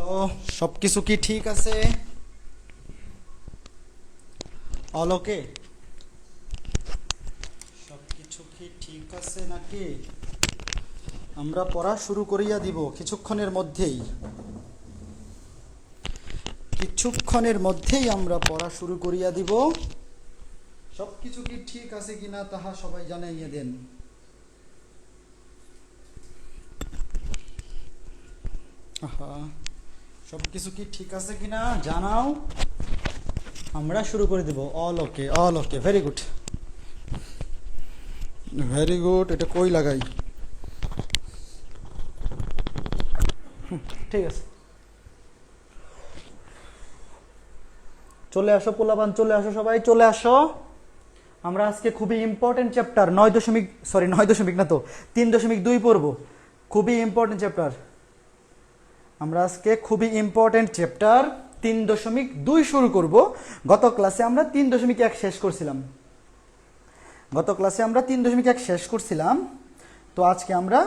Hello, সবকিছু কি ঠিক আছে? অল ওকে? সবকিছু কি ঠিক আছে নাকি? আমরা পড়া শুরু করিয়া দিব কিছুক্ষণের মধ্যেই আমরা পড়া শুরু করিয়া দিব। সবকিছু কি ঠিক আছে কিনা তাহা সবাই জানাইয়া দেন। আহা, সবকিছু কি ঠিক আছে কিনা জানাও, আমরা শুরু করে দিব। অল ওকে, অল ওকে, ভেরি গুড, ভেরি গুড। এটা কই লাগাই? ঠিক আছে, চলে আসো পোলাপান, চলে আসো, সবাই চলে আসো। আমরা আজকে খুবই ইম্পর্টেন্ট চ্যাপ্টার 9 দশমিক না তো 3.2 পড়বো। খুবই ইম্পর্টেন্ট চ্যাপ্টার। আমরা আজকে খুবই ইম্পর্টেন্ট চ্যাপ্টার 3.2 শুরু করব। গত ক্লাসে আমরা 3.1 শেষ করছিলাম। তো আজকে আমরা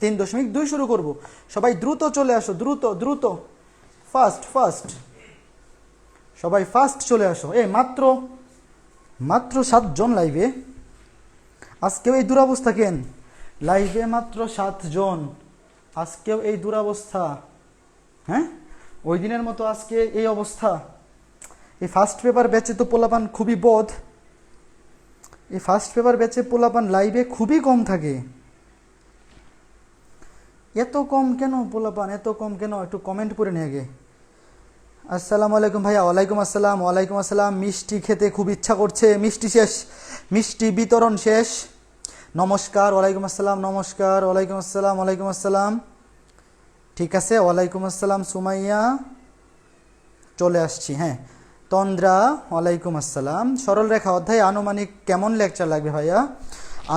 3.2 শুরু করব। সবাই দ্রুত চলে আসো, দ্রুত দ্রুত, ফাস্ট ফাস্ট, সবাই ফাস্ট চলে আসো। মাত্র 7 জন লাইভে। আজকেও এই দুরবস্থা কেন? লাইভে মাত্র 7 জন, আজকেও এই দুরবস্থা। হ্যাঁ, ওই দিনের মতো আজকে এই অবস্থা। এই ফার্স্ট পেপার ব্যাচে তো পোলাপান খুবই বোধ। এই ফার্স্ট পেপার ব্যাচে পোলাপান লাইভে খুবই কম থাকে। এত কম কেন পোলাপান, এত কম কেন? একটু কমেন্ট করে নিয়ে আগে। আসসালামু আলাইকুম ভাইয়া। ওয়ালাইকুম আসসালাম, ওয়ালাইকুম আসসালাম। মিষ্টি খেতে খুব ইচ্ছা করছে, মিষ্টি শেষ, মিষ্টি বিতরণ শেষ। নমস্কার, ওয়ালাইকুম আসসালাম, নমস্কার, ওয়ালাইকুম আসসালাম, ওয়ালাইকুম আসসালাম। ঠিক আছে, ওয়ালাইকুম আসসালাম সুমাইয়া, চলে আসছি। হ্যাঁ, তন্দ্রা, ওয়ালাইকুম আসসালাম। সরল রেখা অধ্যায় আনুমানিক কেমন লেকচার লাগবে ভাইয়া?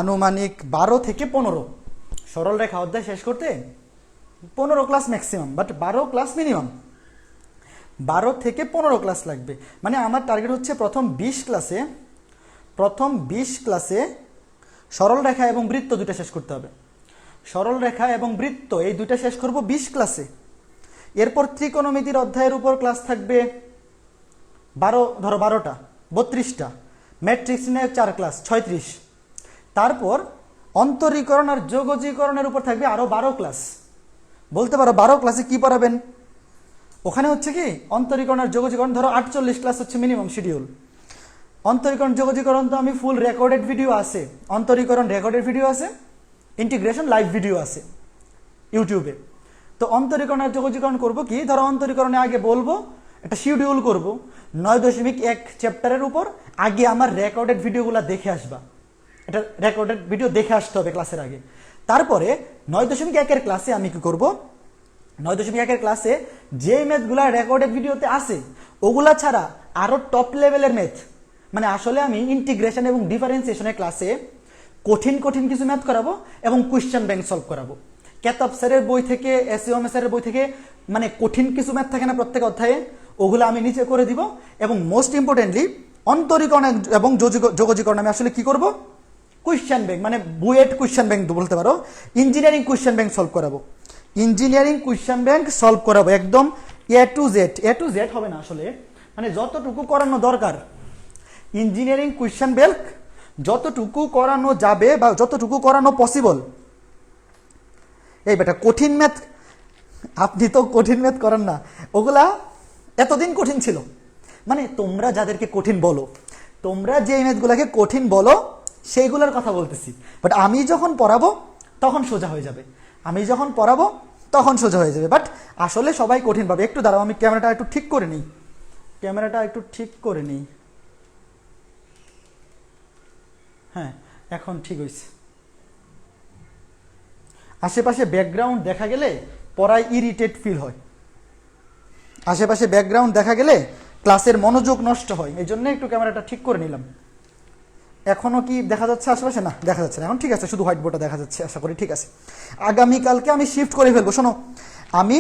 আনুমানিক 12 থেকে 15। সরল রেখা অধ্যায় শেষ করতে 15 class maximum, but 12 class minimum. 12 থেকে 15 ক্লাস লাগবে। মানে আমার টার্গেট হচ্ছে প্রথম 20 ক্লাসে সরল রেখা এবং বৃত্ত দুটো শেষ করতে হবে। সরল রেখা এবং বৃত্ত এই দুইটা শেষ করব 20 ক্লাসে। এরপর ত্রিকোণমিতির অধ্যায়ের উপর ক্লাস থাকবে 12টা, 32টা। ম্যাট্রিক্স নিয়ে 4 ক্লাস, 36। তারপর অন্তরীকরণ আর যোগজীকরণের উপর থাকবে আরও 12 ক্লাস। বলতে পারো 12 ক্লাসে কি পড়াবেন? ওখানে হচ্ছে কি অন্তরীকরণ আর যোগজীকরণ, ধরো 48 ক্লাস হচ্ছে মিনিমাম শিডিউল। অন্তরীকরণ যোগজীকরণ তো আমি ফুল রেকর্ডেড ভিডিও আছে, অন্তরীকরণ রেকর্ডেড ভিডিও আছে, ইন্টিগ্রেশন লাইভ ভিডিও আছে ইউটিউবে। তো অন্তরীকরণ আর যোগজীকরণ করবো কি, ধরো অন্তরীকরণে আগে বলবো, একটা শিডিউল করব 9.1 চ্যাপ্টারের উপর। আগে আমার রেকর্ডেড ভিডিওগুলো দেখে আসবা, এটা রেকর্ডেড ভিডিও দেখে আসতে হবে ক্লাসের আগে। তারপরে 9.1 ক্লাসে আমি কি করব, 9.1 ক্লাসে যে ম্যাথগুলা রেকর্ডেড ভিডিওতে আছে ওগুলা ছাড়া আরো টপ লেভেলের ম্যাথ, মানে আসলে আমি ইন্টিগ্রেশন এবং ডিফারেন্সিয়েশনের ক্লাসে কঠিন কঠিন কিছু ম্যাথ করাবো এবং কোয়েশ্চেন ব্যাংক সলভ করাবো। কেতাব স্যারের বই থেকে, এসইওএম স্যারের বই থেকে, মানে কঠিন কিছু ম্যাথ থাকে না প্রত্যেক অধ্যায়ে, ওগুলো আমি নিচে করে দিব। এবং মোস্ট ইম্পর্টেন্টলি অন্তরীকরণ এবং যোগজীকরণ আমি আসলে কি করব, কোয়েশ্চেন ব্যাংক, মানে বুয়েট কোয়েশ্চেন ব্যাংক বলতে পারো, ইঞ্জিনিয়ারিং কোয়েশ্চেন ব্যাংক সলভ করাবো। ইঞ্জিনিয়ারিং কোয়েশ্চেন ব্যাংক সলভ করাবো একদম এ টু জেড হবে না আসলে, মানে যতটুকু করানো দরকার ইঞ্জিনিয়ারিং কোয়েশ্চেন ব্যাংক, যতটুকু করানো যাবে বা যতটুকু করানো পসিবল। এই বেটা কঠিন ম্যাথ, আপনি তো কঠিন ম্যাথ করেন না, ওগুলা এতদিন কঠিন ছিল। মানে তোমরা যাদেরকে কঠিন বলো, তোমরা যে ম্যাথগুলাকে কঠিন বলো সেইগুলোর কথা বলতেছি। বাট আমি যখন পড়াবো তখন সোজা হয়ে যাবে, বাট আসলে সবাই কঠিন পাবে। একটু দাঁড়াও, আমি ক্যামেরাটা একটু ঠিক করে নিই। হ্যাঁ, এখন ঠিক হয়েছে। আশেপাশে ব্যাকগ্রাউন্ড দেখা গেলে পড়ায় ইরিটেট ফিল হয়, আশেপাশে ব্যাকগ্রাউন্ড দেখা গেলে ক্লাসের মনোযোগ নষ্ট হয়, এই জন্য একটু ক্যামেরাটা ঠিক করে নিলাম। এখনো কি দেখা যাচ্ছে আশেপাশে? না, দেখা যাচ্ছে না এখন। ঠিক আছে, শুধু হোয়াইট বোর্ডটা দেখা যাচ্ছে, আশা করি ঠিক আছে। আগামীকালকে আমি শিফট করে ফেলবো। শোনো, আমি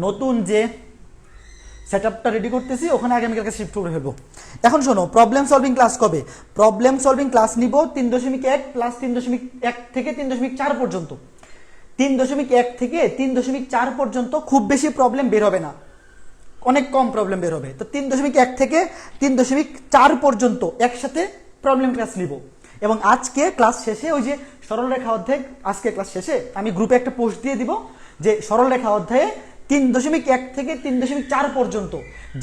নতুন যে সেটআপটা রেডি করতেছি ওখানে আগামীকালকে শিফট করে ফেলবো। এখন শোনো, প্রবলেম সলভিং ক্লাস কবে? প্রবলেম সলভিং ক্লাস নিব 3.1 প্লাস 3.1 থেকে 3.4 পর্যন্ত। 3.1 থেকে 3.4 পর্যন্ত খুব বেশি প্রবলেম বের হবে না, অনেক কম প্রবলেম বের হবে। তো 3.1 থেকে 3.4 পর্যন্ত একসাথে প্রবলেম ক্লাস নিব। এবং আজকে ক্লাস শেষে ওই যে সরলরেখা অধ্যায়, আজকে ক্লাস শেষে আমি গ্রুপে একটা পোস্ট দিয়ে দিব যে সরলরেখা অধ্যায়ে 3.1 থেকে 3.4 পর্যন্ত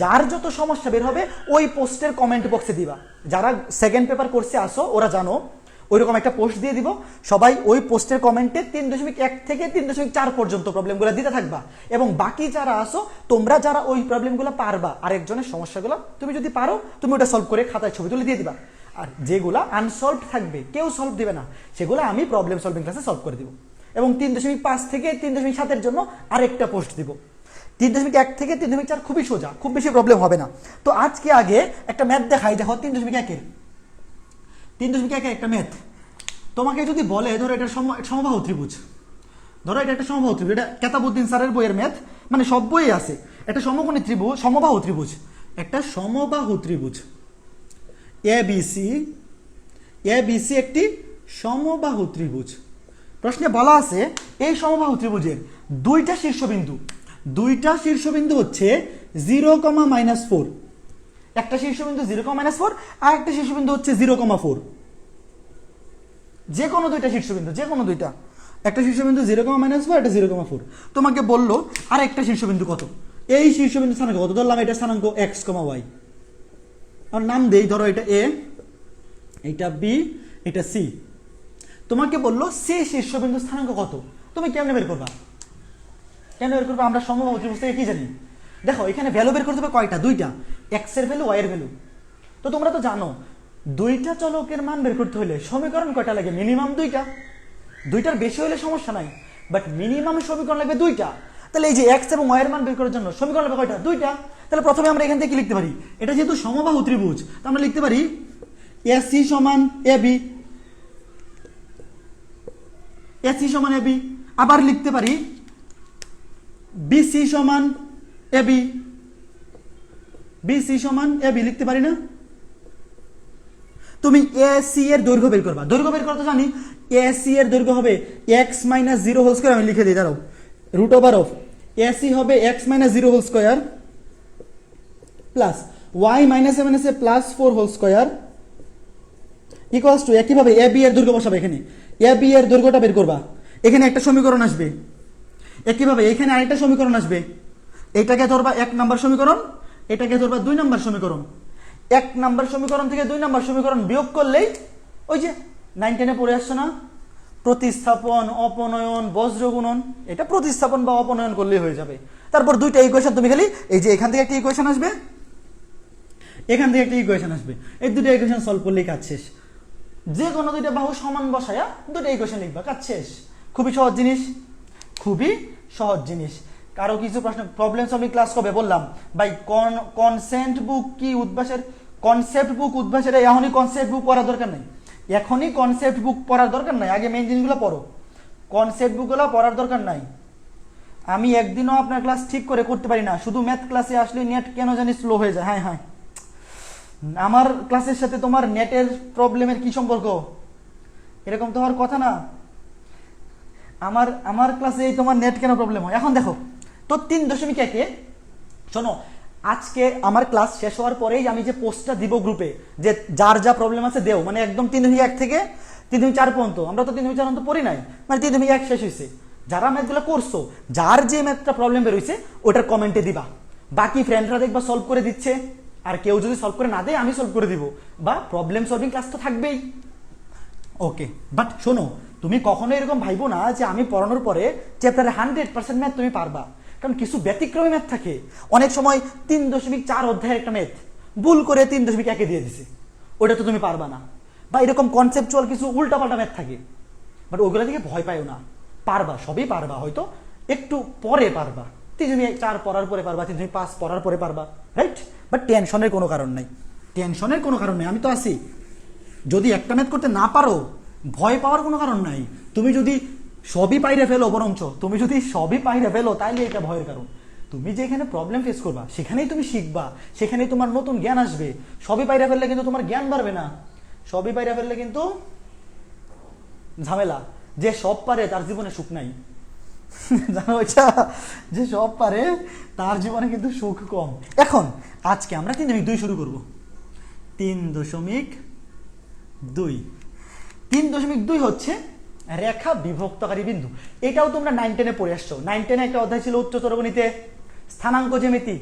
যার যত সমস্যা বের হবে ওই পোস্টের কমেন্ট বক্সে দিবা। যারা সেকেন্ড পেপার কোর্সে আসো ওরা জানো, ওইরকম একটা পোস্ট দিয়ে দিব, সবাই ওই পোস্টের কমেন্টে 3.1 থেকে 3.4 পর্যন্ত প্রবলেমগুলো দিতে থাকবা। এবং বাকি যারা আসো তোমরা যারা ওই প্রবলেমগুলো পারবা, আরেকজনের সমস্যাগুলো তুমি যদি পারো তুমি ওটা সলভ করে খাতায় ছবি তুলে দিয়ে দিবা। আর যেগুলা আনসলভ থাকবে, কেউ সলভ দিবে না, সেগুলো আমি প্রবলেম সলভিং ক্লাসে সলভ করে দিব। এবং 3.5 থেকে 3.7 জন্য আরেকটা পোস্ট দিব। 3.1 থেকে 3.4 খুবই সোজা, খুব বেশি প্রবলেম হবে না। তো আজকে আগে একটা ম্যাথ দেখাই, দেখো 3.1 একটা ম্যাথ। তোমাকে যদি বলে ধরো এটা সমবাহু ত্রিভুজ, ধরো এটা একটা সমবাহু ত্রিভুজ, এটা কেতাবউদ্দিন স্যারের বইয়ের ম্যাথ, মানে সব বইয়ে আছে। একটা সমকোণী ত্রিভুজ, সমবাহু ত্রিভুজ, একটা সমবাহু ত্রিভুজ ABC একটি সমবাহু ত্রিভুজ। প্রশ্নে বলা আছে এই সমবাহু ত্রিভুজের দুইটা শীর্ষবিন্দু হচ্ছে 0,-4, একটা শীর্ষবিন্দু 0,-4 আর একটা শীর্ষবিন্দু হচ্ছে 0,4। যে কোনো দুইটা শীর্ষবিন্দু, যে কোনো দুইটা, একটা শীর্ষবিন্দু 0,-4, একটা 0,4। তোমাকে বললো আর একটা শীর্ষবিন্দু কত, এই শীর্ষবিন্দু স্থানাঙ্ক কত, ধরলাম এটা স্থানাঙ্ক x, y। আর নাম দেই, ধরো এটা A, এটা B, এটা C। তোমাকে বললো সি শীর্ষবিন্দু স্থানাঙ্ক কত, তুমি কেমনে বের করবা? আমরা সমবাহু ত্রিভুজ থেকে কি জানি? দেখো এখানে ভ্যালু বের করতে হবে কয়টা, দুইটা, x এর ভ্যালু, y এর ভ্যালু। তো তোমরা তো জানো দুইটা চলকের মান বের করতে হলে সমীকরণ কয়টা লাগে? মিনিমাম দুইটার বেশি হলে সমস্যা নাই, বাট মিনিমাম সমীকরণ লাগবে দুইটা। তাহলে এই যে x এবং y এর মান বের করার জন্য সমীকরণ লাগবে কয়টা? দুইটা। তাহলে প্রথমে আমরা এখান থেকে কি লিখতে পারি? এটা যেহেতু সমবাহু ত্রিভুজ, তো আমরা লিখতে পারি AC সমান AB, আবার লিখতে পারি BC সমান AB লিখতে পারি না? তুমি AC এর দৈর্ঘ্য বের করবা, দৈর্ঘ্য বের করতে জানি, AC এর দৈর্ঘ্য হবে x - 0 হোল স্কয়ার, আমি লিখে দিই, দাঁড়াও, √of AC হবে x - 0 whole square plus y - +4 whole square equals to, একইভাবে AB এর দৈর্ঘ্য বসাবে, এখানে AB এর দৈর্ঘ্যটা বের করবা, এখানে একটা সমীকরণ আসবে, একইভাবে এখানে আরেকটা সমীকরণ আসবে। এটাকে ধরবা 1 নম্বর সমীকরণ, এটাকে ধরবা 2 নম্বর সমীকরণ। 1 নম্বর সমীকরণ থেকে 2 নম্বর সমীকরণ বিয়োগ করলেই ওই যে 9 10-এ পড়ে আসছে না, প্রতিস্থাপন, অপনয়ন, বজ্রগুণন, এটা প্রতিস্থাপন বা অপনয়ন করলেই হয়ে যাবে। তারপর দুইটা ইকুয়েশন তুমি খালি এই যে এখান থেকে একটা ইকুয়েশন আসবে, এখান থেকে একটা ইকুয়েশন আসবে, এই দুটো ইকুয়েশন সলভ করলেই কাজ শেষ। যে কোনো দুইটা বাহু সমান বসায়া দুটো ইকুয়েশন লিখবা, কাজ শেষ। খুবই সহজ জিনিস। কারো কিছু প্রশ্ন, প্রবলেম সলভিং ক্লাস কবে বললাম ভাই? কনসেপ্ট বুক কি উদ্ভাসের, কনসেপ্ট বুক উদ্ভাসের এখনই কনসেপ্ট বুক পড়ার দরকার নাই, আগে মেইন জিনিসগুলো পড়ো, কনসেপ্ট বুকগুলো পড়ার দরকার নাই। আমি একদিনও আপনার ক্লাস ঠিক করে করতে পারি না, শুধু ম্যাথ ক্লাসে আসলে নেট কেন জানি স্লো হয়ে যায়। হ্যাঁ, আমার ক্লাসের সাথে তোমার নেটের প্রবলেমের কি সম্পর্ক? এরকম তো হওয়ার কথা না। আমার ক্লাসে তোমার নেট কেন প্রবলেম হয়? এখন দেখো তো 3.1-এ শোনো, আজকে আমার ক্লাস শেষ হওয়ার পরেই আমি যে পোস্টটা দিব গ্রুপে, যে যার যা প্রবলেম আছে দেও, মানে একদম 3.1 থেকে 3.4 পর্যন্ত, আমরা তো 3.4 পর্যন্ত পড়ি নাই, মানে 3.1 শেষ হয়েছে। যারা ম্যাথগুলো করছো, যার যে ম্যাথটা প্রবলেম বেরোইছে ওটার কমেন্টে দিবা, বাকি ফ্রেন্ডরা দেখবা সলভ করে দিচ্ছে, আর কেউ যদি সলভ করে না দেয় আমি সলভ করে দিব, বা প্রবলেম সলভিং ক্লাস তো থাকবেই। ওকে, বাট শোনো, তুমি কখনো এরকম ভাইবো না যে আমি পড়ানোর পরে চ্যাপ্টারে 100% ম্যাথ তুমি পারবা, কারণ কিছু ব্যতিক্রমী ম্যাথ থাকে। অনেক সময় 3.4 অধ্যায়ের একটা ম্যাথ ভুল করে 3.1-এ দিয়ে দিছে, ওটা তো তুমি পারবা না। বা এরকম কনসেপচুয়াল কিছু উল্টাপাল্টা ম্যাথ থাকে, বাট ওইগুলো থেকে ভয় পাইও না, পারবা, সবই পারবা, হয়তো একটু পরে পারবা, 3.4 পড়ার পরে পারবা, 3.5 পড়ার পরে পারবা, রাইট? বাট টেনশনের কোনো কারণ নাই, আমি তো আছি। যদি একটা ম্যাথ করতে না পারো ভয় পাওয়ার কোনো কারণ নাই। তুমি যদি সবই পাইরে ফেলো, বরঞ্চ তুমি যদি সবই পাইরে ফেলো, তাইলে এটা ভয়ের কারণ। তুমি যেখানে প্রবলেম ফেস করবা সেখানেই তুমি শিখবা, সেখানেই তোমার নতুন জ্ঞান আসবে। সবই পাইরে ফেললে কিন্তু তোমার জ্ঞান বাড়বে না, সবই পাইরে ফেললে কিন্তু ঝামেলা। যে সব পারে তার জীবনে সুখ নাই, জানো এটা, যে সব পারে তার জীবনে কিন্তু সুখ কম। এখন আজকে আমরা 3.2 শুরু করব। 3.2 3.2 হচ্ছে রেখা বিভক্তকারী বিন্দু। এটাও তোমরা 9-10-এ পড়ে আসছো। 9-10-এ একটা অধ্যায় ছিল উচ্চতর গণিতে স্থানাঙ্ক জ্যামিতি,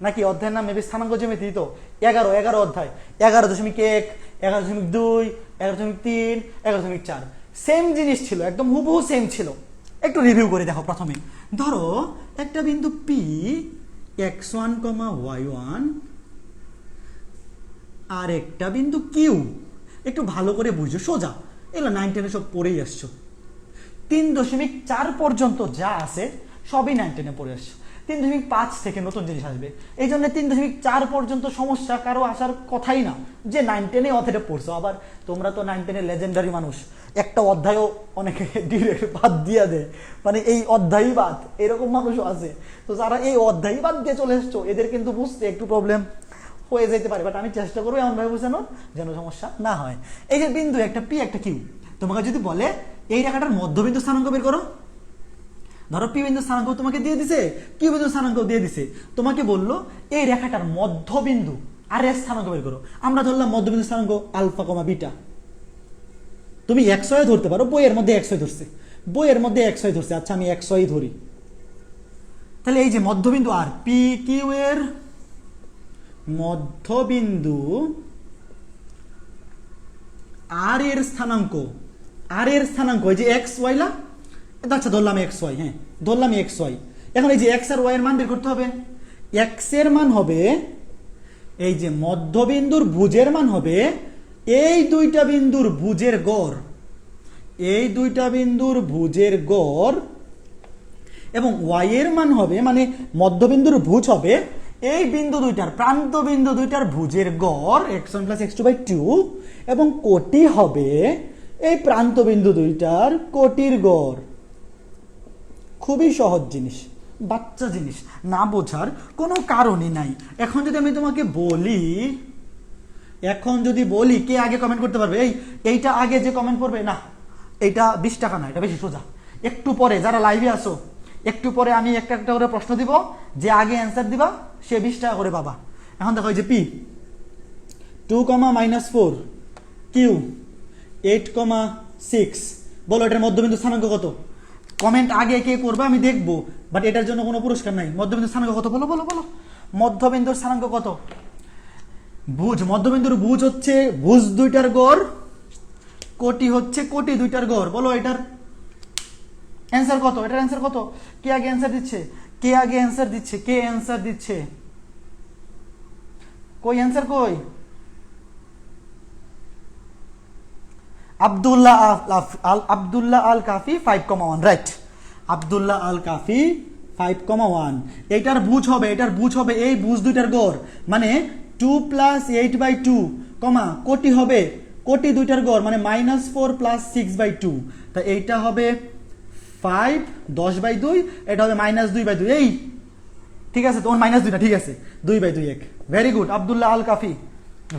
নাকি অধ্যায়ের নাম মেবি স্থানাঙ্ক জ্যামিতি। তো 11 অধ্যায়, 11.1, 11.2, 11.3, 11.4 সেম জিনিস ছিল, একদম হুবহু সেম ছিল। একটু রিভিউ করে দেখো। প্রথমে ধরো একটা বিন্দু পি x1, y1 আর একটা বিন্দু কিউ। একটু ভালো করে বুঝো, সোজা, এগুলো 9-10-এ সব পড়েই আসছো। 3.4 পর্যন্ত যা আছে সবই 9-10-এ পড়ে আসছো। 3.5 থেকে নতুন জিনিস আসবে। এই জন্য 3.4 পর্যন্ত সমস্যা কারো আসার কথাই না, যে 9-10-এ অধ্যায়টা পড়ছো। আবার তোমরা তো 9-10-এর লেজেন্ডারি মানুষ, একটা অধ্যায়ও অনেকে ডিরেক্ট বাদ দিয়ে দেয়, মানে এই অধ্যায়ই বাদ, এরকম মানুষও আছে। তো যারা এই অধ্যায়ই বাদ দিয়ে চলে এসছো, এদের কিন্তু বুঝতে একটু প্রবলেম হয়ে যেতে পারে, বাট আমি চেষ্টা করবো এমনভাবে বোঝানোর যেন সমস্যা না হয়। এই যে বিন্দু একটা পি একটা কিউ, তোমাকে যদি বলে এই রেখাটার মধ্যবিন্দু স্থানাঙ্ক বের করো, ধরো পি বিন্দু স্থানাঙ্ক তোমাকে দিয়ে দিছে, কিউ বিন্দু স্থানাঙ্ক দিয়ে দিছে, তোমাকে বললো এই রেখাটার মধ্যবিন্দু আর এর স্থানাঙ্ক বের করো। আমরা ধরলাম মধ্যবিন্দু স্থানাঙ্ক আলফা কমা বিটা। তুমি XY ধরতে পারো, বইয়ের মধ্যে XY ধরছে, বইয়ের মধ্যে XY ধরছে, আচ্ছা আমি XY ধরি। তাহলে এই যে মধ্যবিন্দু আর পি কিউ এর মধ্যবিন্দু আর এর স্থানাঙ্ক, আর এর স্থানাঙ্ক এই যে XY লা, আচ্ছা ধরলাম XY, হ্যাঁ ধরলাম XY। এখন এই যে X আর Y এর মান বের করতে হবে। X এর মান হবে এই যে মধ্যবিন্দুর ভুজের মান হবে এই দুইটা বিন্দুর ভুজের গড়, এই দুইটা বিন্দুর ভুজের গড়, এবং Y এর মান হবে মানে মধ্যবিন্দুর ভুজ হবে এই বিন্দু দুইটার, প্রান্ত বিন্দু দুইটার ভুজের গড় x1 + x2/2, এবং কোটি হবে এই প্রান্ত বিন্দু দুইটার কোটির গড়। খুবই সহজ জিনিস, বাচ্চা জিনিস, না বোঝার কোনো কারণই নাই। এখন যদি আমি তোমাকে বলি, এখন যদি বলি কে আগে কমেন্ট করতে পারবে, এইটা আগে যে কমেন্ট করবে, না এইটা 20 টাকা না, এটা বেশি সোজা। একটু পরে যারা লাইভে আসো, একটু পরে আমি একটা একটা করে প্রশ্ন দিব, যে আগে অ্যান্সার দিবা সে 20 টাকা করে পাবা। এখন দেখো এই যে পি 2, -4, কিউ 8,6, বলো এটার মধ্যবিন্দু স্থানাঙ্ক কত? কমেন্ট আগে কে করবে আমি দেখবো, বাট এটার জন্য কোনো পুরস্কার নাই। মধ্যবিন্দু স্থানাঙ্ক কত বলো বলো বলো, মধ্যবিন্দুর স্থানাঙ্ক কত? ভুজ, মধ্যবিন্দুর ভুজ হচ্ছে ভুজ দুইটার গড়, কোটি হচ্ছে কোটি দুইটার গড়। বলো এটার অ্যান্সার কত? এটার অ্যান্সার কত? কে আগে অ্যান্সার দিচ্ছে? কে আগে অ্যান্সার দিচ্ছে? কে অ্যান্সার দিচ্ছে? কই অ্যান্সার কই? আব্দুল্লাহ আল কাফি 5,1, রাইট। আব্দুল্লাহ আল কাফি 5,1। এটার ভুজ হবে, এটার ভুজ হবে এই ভুজ দুইটার গড়, মানে 2 + 8/2, কোটি হবে কোটি দুইটার গড়, মানে -4 + 6/2। তা এইটা হবে 5, 10/2, এটা হবে -2/2। এই ঠিক আছে, তোমার -2 না, ঠিক আছে, 2/2 1। ভেরি গুড আব্দুল্লাহ আল কাফি,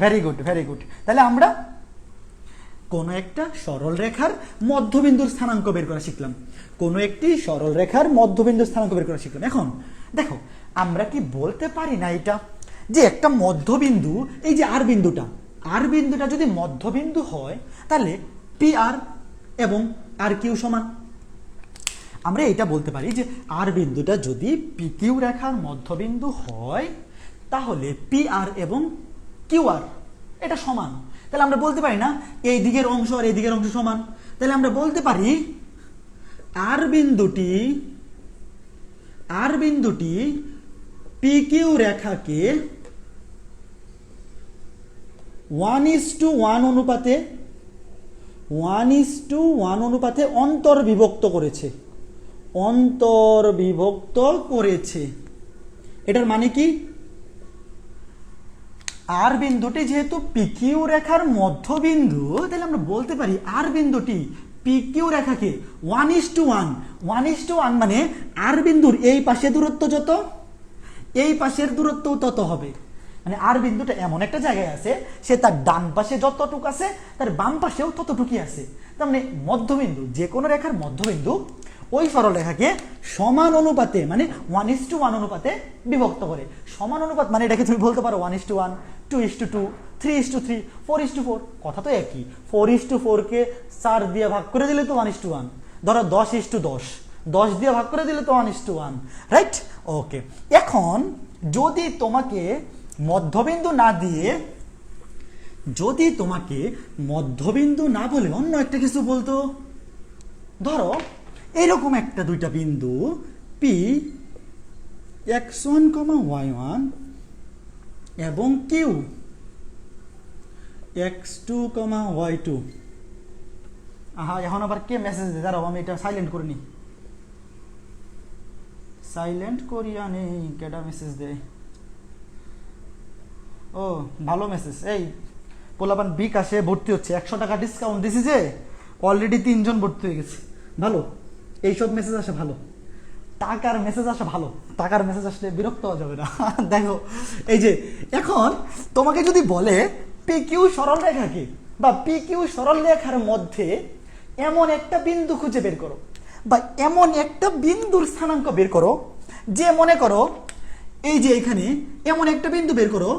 ভেরি গুড ভেরি গুড। তাহলে আমরা কোন একটা সরল রেখার মধ্যবিন্দুর স্থানাঙ্ক বের করা শিখলাম, কোন একটি সরল রেখার মধ্যবিন্দুর স্থানাঙ্ক বের করা শিখলাম। এখন দেখো আমরা কি বলতে পারি না এটা, যে একটা মধ্যবিন্দু, এই যে আর বিন্দুটা, আর বিন্দুটা যদি মধ্যবিন্দু হয় তাহলে পি আর এবং আর কিউ সমান। আমরা এটা বলতে পারি যে আর বিন্দুটা যদি পি কিউ রেখার মধ্যবিন্দু হয় তাহলে পি আর এবং কিউ আর এটা সমান। তাহলে আমরা বলতে পারি না এই দিকের অংশ আর এই দিকের অংশ সমান। তাহলে আমরা বলতে পারি আর বিন্দুটি পি কিউ রেখাকে 1:1 অনুপাতে 1:1 অনুপাতে অন্তর্বিভক্ত করেছে, অন্তর্বিভক্ত করেছে। এটার মানে কি? আর বিন্দুটি যেহেতু পিকিউ রেখার মধ্যবিন্দু, তাহলে আমরা বলতে পারি আর বিন্দুটি পিকিউ রেখাকে 1:1 মানে আর বিন্দুর এই পাশে দূরত্ব যত, এই পাশের দূরত্ব তত হবে। মানে আর বিন্দুটা এমন একটা জায়গায় আছে, সে তার ডান পাশে যতটুকু আছে তার বাম পাশেও ততটুকুই আছে। তার মানে মধ্যবিন্দু, যে কোনো রেখার মধ্যবিন্দু ওই সরলরেখাকে সমান অনুপাতে মানে 1:1 অনুপাতে বিভক্ত করে। সমান অনুপাত মানে এটাকে তুমি বলতে পারো 1:1, 2:2, 3:3, 4:4, কথা তো একই। 4:4 কে 4 দিয়ে ভাগ করে দিলে তো 1:1, ধরো 10:10, 10 দিয়ে ভাগ করে দিলে তো 1:1, রাইট? ওকে, এখন যদি তোমাকে মধ্যবিন্দু না দিয়ে, যদি তোমাকে মধ্যবিন্দু না বলে অন্য একটা কিছু বলতো, ধরো এইরকম একটা দুইটা বিন্দু P x1, y1 এবং Q x2, y2। আহা, এখন আবার কে মেসেজ দেয়? দাঁড়াও আমি এটা সাইলেন্ট করে নি। সাইলেন্ট করিয়া নেই, কেটা মেসেজ দেয়? ও ভালো মেসেজ। এই পোলাপান বিকাশে ভর্তি হচ্ছে, 100 টাকা ডিসকাউন্ট দিছি যে অলরেডি 3 জন ভর্তি হয়ে গেছে। ভালো, এইসব মেসেজ আসে ভালো, টাকার মেসেজ আসে ভালো, টাকার মেসেজ আসলে বিরক্ত হওয়া যাবে না। দেখো এই যে এখন তোমাকে যদি বলে PQ সরলরেখাকে বা PQ সরলরেখার মধ্যে এমন একটা বিন্দু খুঁজে বের করো বা এমন একটা বিন্দুর স্থানাঙ্ক বের করো, যে মনে করো এই যে এখানে এমন একটা বিন্দু বের করো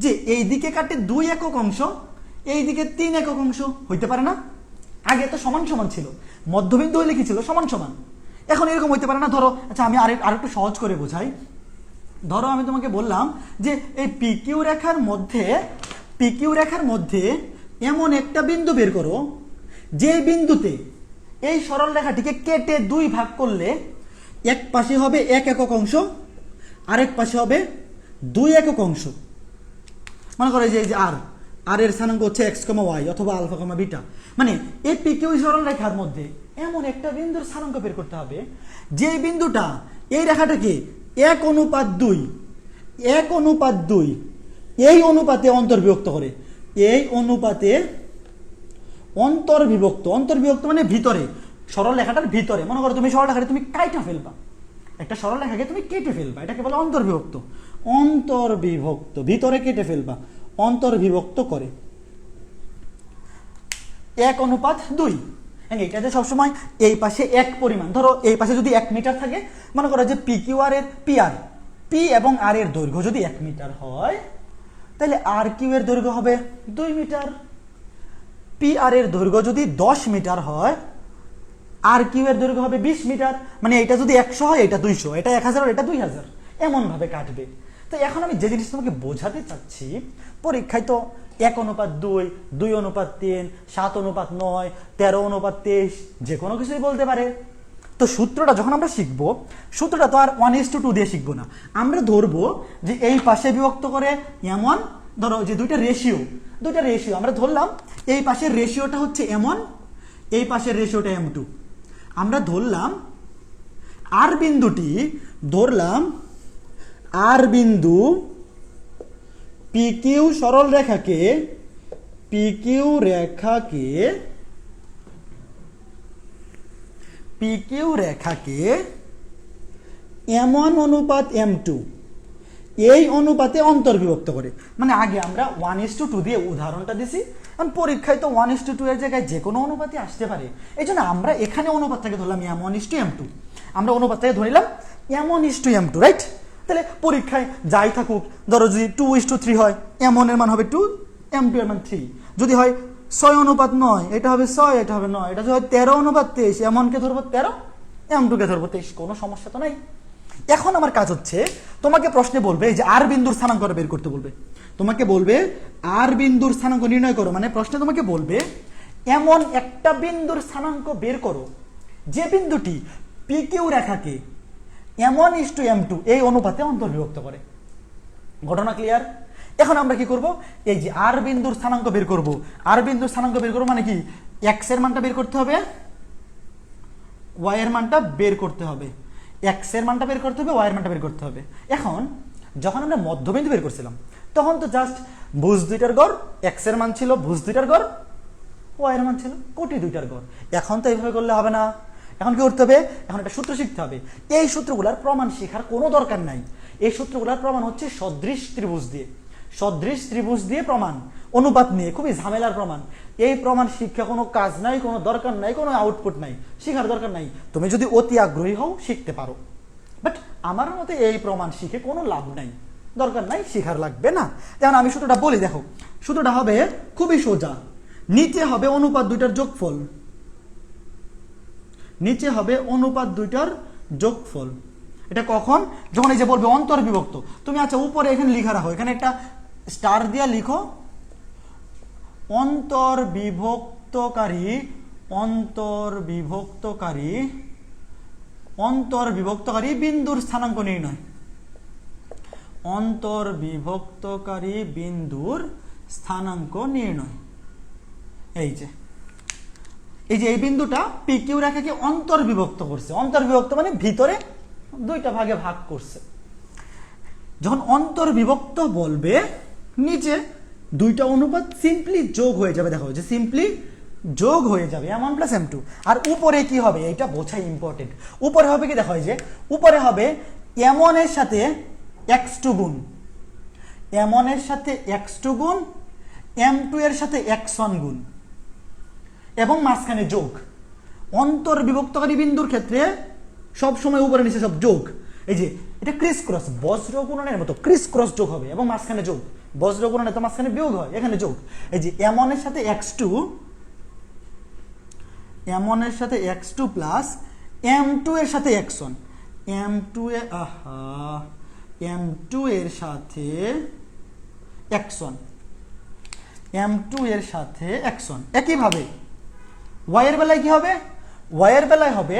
যে এই দিকে কাটে 2 একক অংশ, এই দিকে 3 একক অংশ। হইতে পারে না? আগে তো সমান সমান ছিল, মধ্যবিন্দু হইলে কি ছিল? সমান সমান। এখন এরকম হইতে পারে না? ধরো, আচ্ছা আমি আরেকটু সহজ করে বোঝাই। ধরো আমি তোমাকে বললাম যে এই PQ রেখার মধ্যে এমন একটা বিন্দু বের করো যে বিন্দুতে এই সরল রেখাটিকে কেটে 2 ভাগ করলে এক পাশে হবে 1 একক অংশ, আরেক পাশে হবে 2 একক অংশ। মনে করো যে আর এর স্থানাঙ্ক হচ্ছে x, y অথবা আলফা, বিটা। মানে এই PQ সরল রেখার মধ্যে এমন একটা বিন্দুর স্থানাঙ্ক বের করতে হবে যে বিন্দুটা এই রেখাটাকে 1:2 এই অনুপাতে অন্তর্বিভক্ত করে। এই অনুপাতে অন্তর্বিভক্ত মানে ভিতরে, সরল রেখাটার ভিতরে। মনে করো তুমি সরল রেখাটা তুমি কাইটা ফেলবা, একটা সরল রেখাকে তুমি কেটে ফেলবা, এটাকে বলে অন্তর্বিভক্ত। ভিতরে কেটে ফেলবা, অন্তর্বিভক্ত করে 1:2। এইটাতে সবসময় এই পাশে এক পরিমাণ, ধরো এই পাশে যদি 1 মিটার থাকে, মনে করো যে P এবং R এর দৈর্ঘ্য যদি 1 মিটার হয়, তাহলে RQ এর দৈর্ঘ্য হবে 2 মিটার। PR এর দৈর্ঘ্য যদি 10 মিটার হয়, RQ এর দৈর্ঘ্য হবে 20 মিটার। মানে এটা যদি 100 হয়, এটা 200, এটা 1000, এটা 2000, এমন ভাবে কাটবে। তো এখন আমি যে জিনিসটা তোমাকে বোঝাতে চাচ্ছি, পরীক্ষায় তো 1:2, 2:3, 7:9, 13:23 যে কোনো কিছুই বলতে পারে। তো সূত্রটা যখন আমরা শিখবো, সূত্রটা তো আর 1:2 দিয়ে শিখবো না। আমরা ধরবো যে এই পাশে বিভক্ত করে এমন, ধরো যে দুইটা রেশিও আমরা ধরলাম, এই পাশের রেশিওটা হচ্ছে এমন, এই পাশের রেশিওটা M2। আমরা ধরলাম আর বিন্দু PQ সরল রেখাকে এমন অনুপাত M2 এই অনুপাতে অন্তর্বিভক্ত করে। মানে আগে আমরা 1:2 দিয়ে উদাহরণটা দিছি, কারণ পরীক্ষায় তো 1:2 এর জায়গায় যে কোনো অনুপাতই আসতে পারে। এই জন্য আমরা এখানে অনুপাতটাকে ধরলাম M1:M2। আমরা অনুপাতটাকে ধরিলাম M1:M2, রাইট? তাহলে পরীক্ষায় যাই থাকুক, ধরো যদি 2:3 হয়, M1 এর মান হবে 2, M2 এর মান 3। যদি হয় 6:9, এটা হবে 6, এটা হবে 9। এটা যদি হয় 13:23, M1 কে ধরবো 13, M2 কে ধরবো 23। কোনো সমস্যা তো নাই। এখন আমার কাজ হচ্ছে, তোমাকে প্রশ্নে বলবে এই যে আর বিন্দুর স্থানাঙ্ক বের করতে বলবে, তোমাকে বলবে আর বিন্দুর স্থানাঙ্ক নির্ণয় করো। মানে প্রশ্নে তোমাকে বলবে এমন একটা বিন্দুর স্থানাঙ্ক বের করো যে বিন্দুটি PQ রেখাকে M1:M2 এই অনুপাতে অন্তর্বিভক্ত করে। ঘটনা ক্লিয়ার? এখন আমরা কি করব? এই যে আর বিন্দুর স্থানাঙ্ক বের করব। মানে কি? x এর মানটা বের করতে হবে, y এর মানটা বের করতে হবে, x এর মানটা বের করতে হবে, y এর মানটা বের করতে হবে। এখন যখন আমরা মধ্যবিন্দু বের করছিলাম, তখন তো জাস্ট ভুজ দুইটার গড়, x এর মান ছিল ভুজ দুইটার গড়, y এর মান ছিল কোটি দুইটার গড়। এখন তো এইভাবে করলে হবে না। এখন কি করতে হবে? এখন একটা সূত্র শিখতে হবে। এই সূত্রগুলোর প্রমাণ শেখার কোনো দরকার নাই। এই সূত্রগুলোর প্রমাণ হচ্ছে সদৃশ ত্রিভুজ দিয়ে। সদৃশ ত্রিভুজ দিয়ে প্রমাণ, অনুপাত নিয়ে খুবই ঝামেলার প্রমাণ। এই প্রমাণ শিক্ষা কোনো কাজ নাই, কোনো দরকার নাই, কোনো আউটপুট নাই, শিখার দরকার নাই। তুমি যদি অতি আগ্রহী হও শিখতে পারো, বাট আমার মতে এই প্রমাণ শিখে কোনো লাভ নাই, দরকার নাই, শিখার লাগবে না। যেমন আমি সূত্রটা বলি, দেখো সূত্রটা হবে খুবই সোজা। নিচে হবে অনুপাত দুইটার যোগফল, নিচে হবে অনুপাত দুইটার যোগফল। এটা কখন? যখন এই যে বলবে অন্তর্বিভক্ত। তুমি আচ্ছা উপরে এখানে লিখা রাখো, এখানে একটা স্টার দিয়া লিখো, অন্তর্বিভক্তকারী অন্তর্বিভক্তকারী অন্তর্বিভক্তকারী বিন্দুর স্থানাঙ্ক নির্ণয়, অন্তর্বিভক্তকারী বিন্দুর স্থানাঙ্ক নির্ণয়। এই যে এই বিন্দুটা পি কিউ রেখাকে অন্তর্বিভক্ত করছে। অন্তর্বিভক্ত মানে ভিতরে দুইটা ভাগে ভাগ করছে। যখন অন্তর্বিভক্ত বলবে, নিচে দুইটা অনুপাত সিম্পলি যোগ হয়ে যাবে। দেখো যে সিম্পলি যোগ হয়ে যাবে m1 + m2। আর উপরে কি হবে এটা বোঝাই ইম্পর্টেন্ট। উপরে হবে কি, দেখো যে উপরে হবে m1 এর সাথে x2 গুণ, m1 এর সাথে x2 গুণ, m2 এর সাথে x1 গুণ এবং মাঝখানে যোগ। অন্তর্বিভক্তকারী বিন্দুর ক্ষেত্রে সব সময় উপরে নিচে সব যোগ। এই যে এটা ক্রিস ক্রস, বজ্র গুণনের মতো ক্রিস ক্রস যোগ হবে এবং মাঝখানে যোগ। বজ্র গুণনে তো মাঝখানে বিয়োগ হয়, এখানে যোগ। এই যে m1 এর সাথে x2, m1 এর সাথে x2 প্লাস m2 এর সাথে x1, m2 এর সাথে x1, m2 এর সাথে x1। একইভাবে y এর বেলায় কি হবে? y এর বেলায় হবে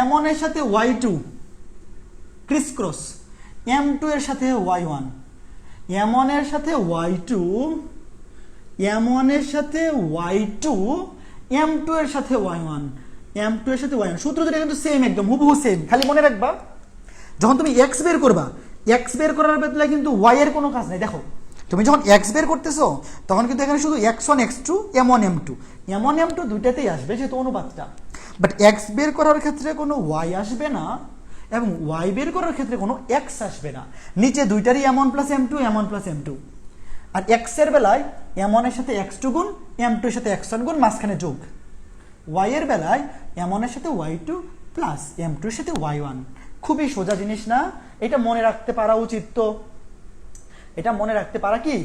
m1 এর সাথে y2 ক্রিস ক্রস, m2 এর সাথে y1, m1 এর সাথে y2, m1 এর সাথে y2, m2 এর সাথে y1, m2 এর সাথে y1। সূত্র দুটো কিন্তু সেম, একদম হুবহু সেম। খালি মনে রাখবা যখন তুমি x বের করবা, x বের করার বেলায় কিন্তু y এর কোনো কাজ নাই। দেখো তুমি যখন x বের করতেছো তখন কিন্তু এখানে শুধু x1 x2 m1 m2 m1 m2 দুইটাতেই আসবে যেহেতু অনুপাতটা। বাট x বের করার ক্ষেত্রে কোনো y আসবে না এবং y বের করার ক্ষেত্রে কোনো x আসবে না। নিচে দুইটারই m1 + m2 m1 + m2। আর x এর বেলায় m1 এর সাথে x2 গুণ, m2 এর সাথে x1 গুণ, মাঝখানে যোগ। y এর বেলায় m1 এর সাথে y2 প্লাস m2 এর সাথে y1। খুবই সোজা জিনিস না? এটা মনে রাখতে পারা উচিত। তো এটা মনে রাখতে পারা কি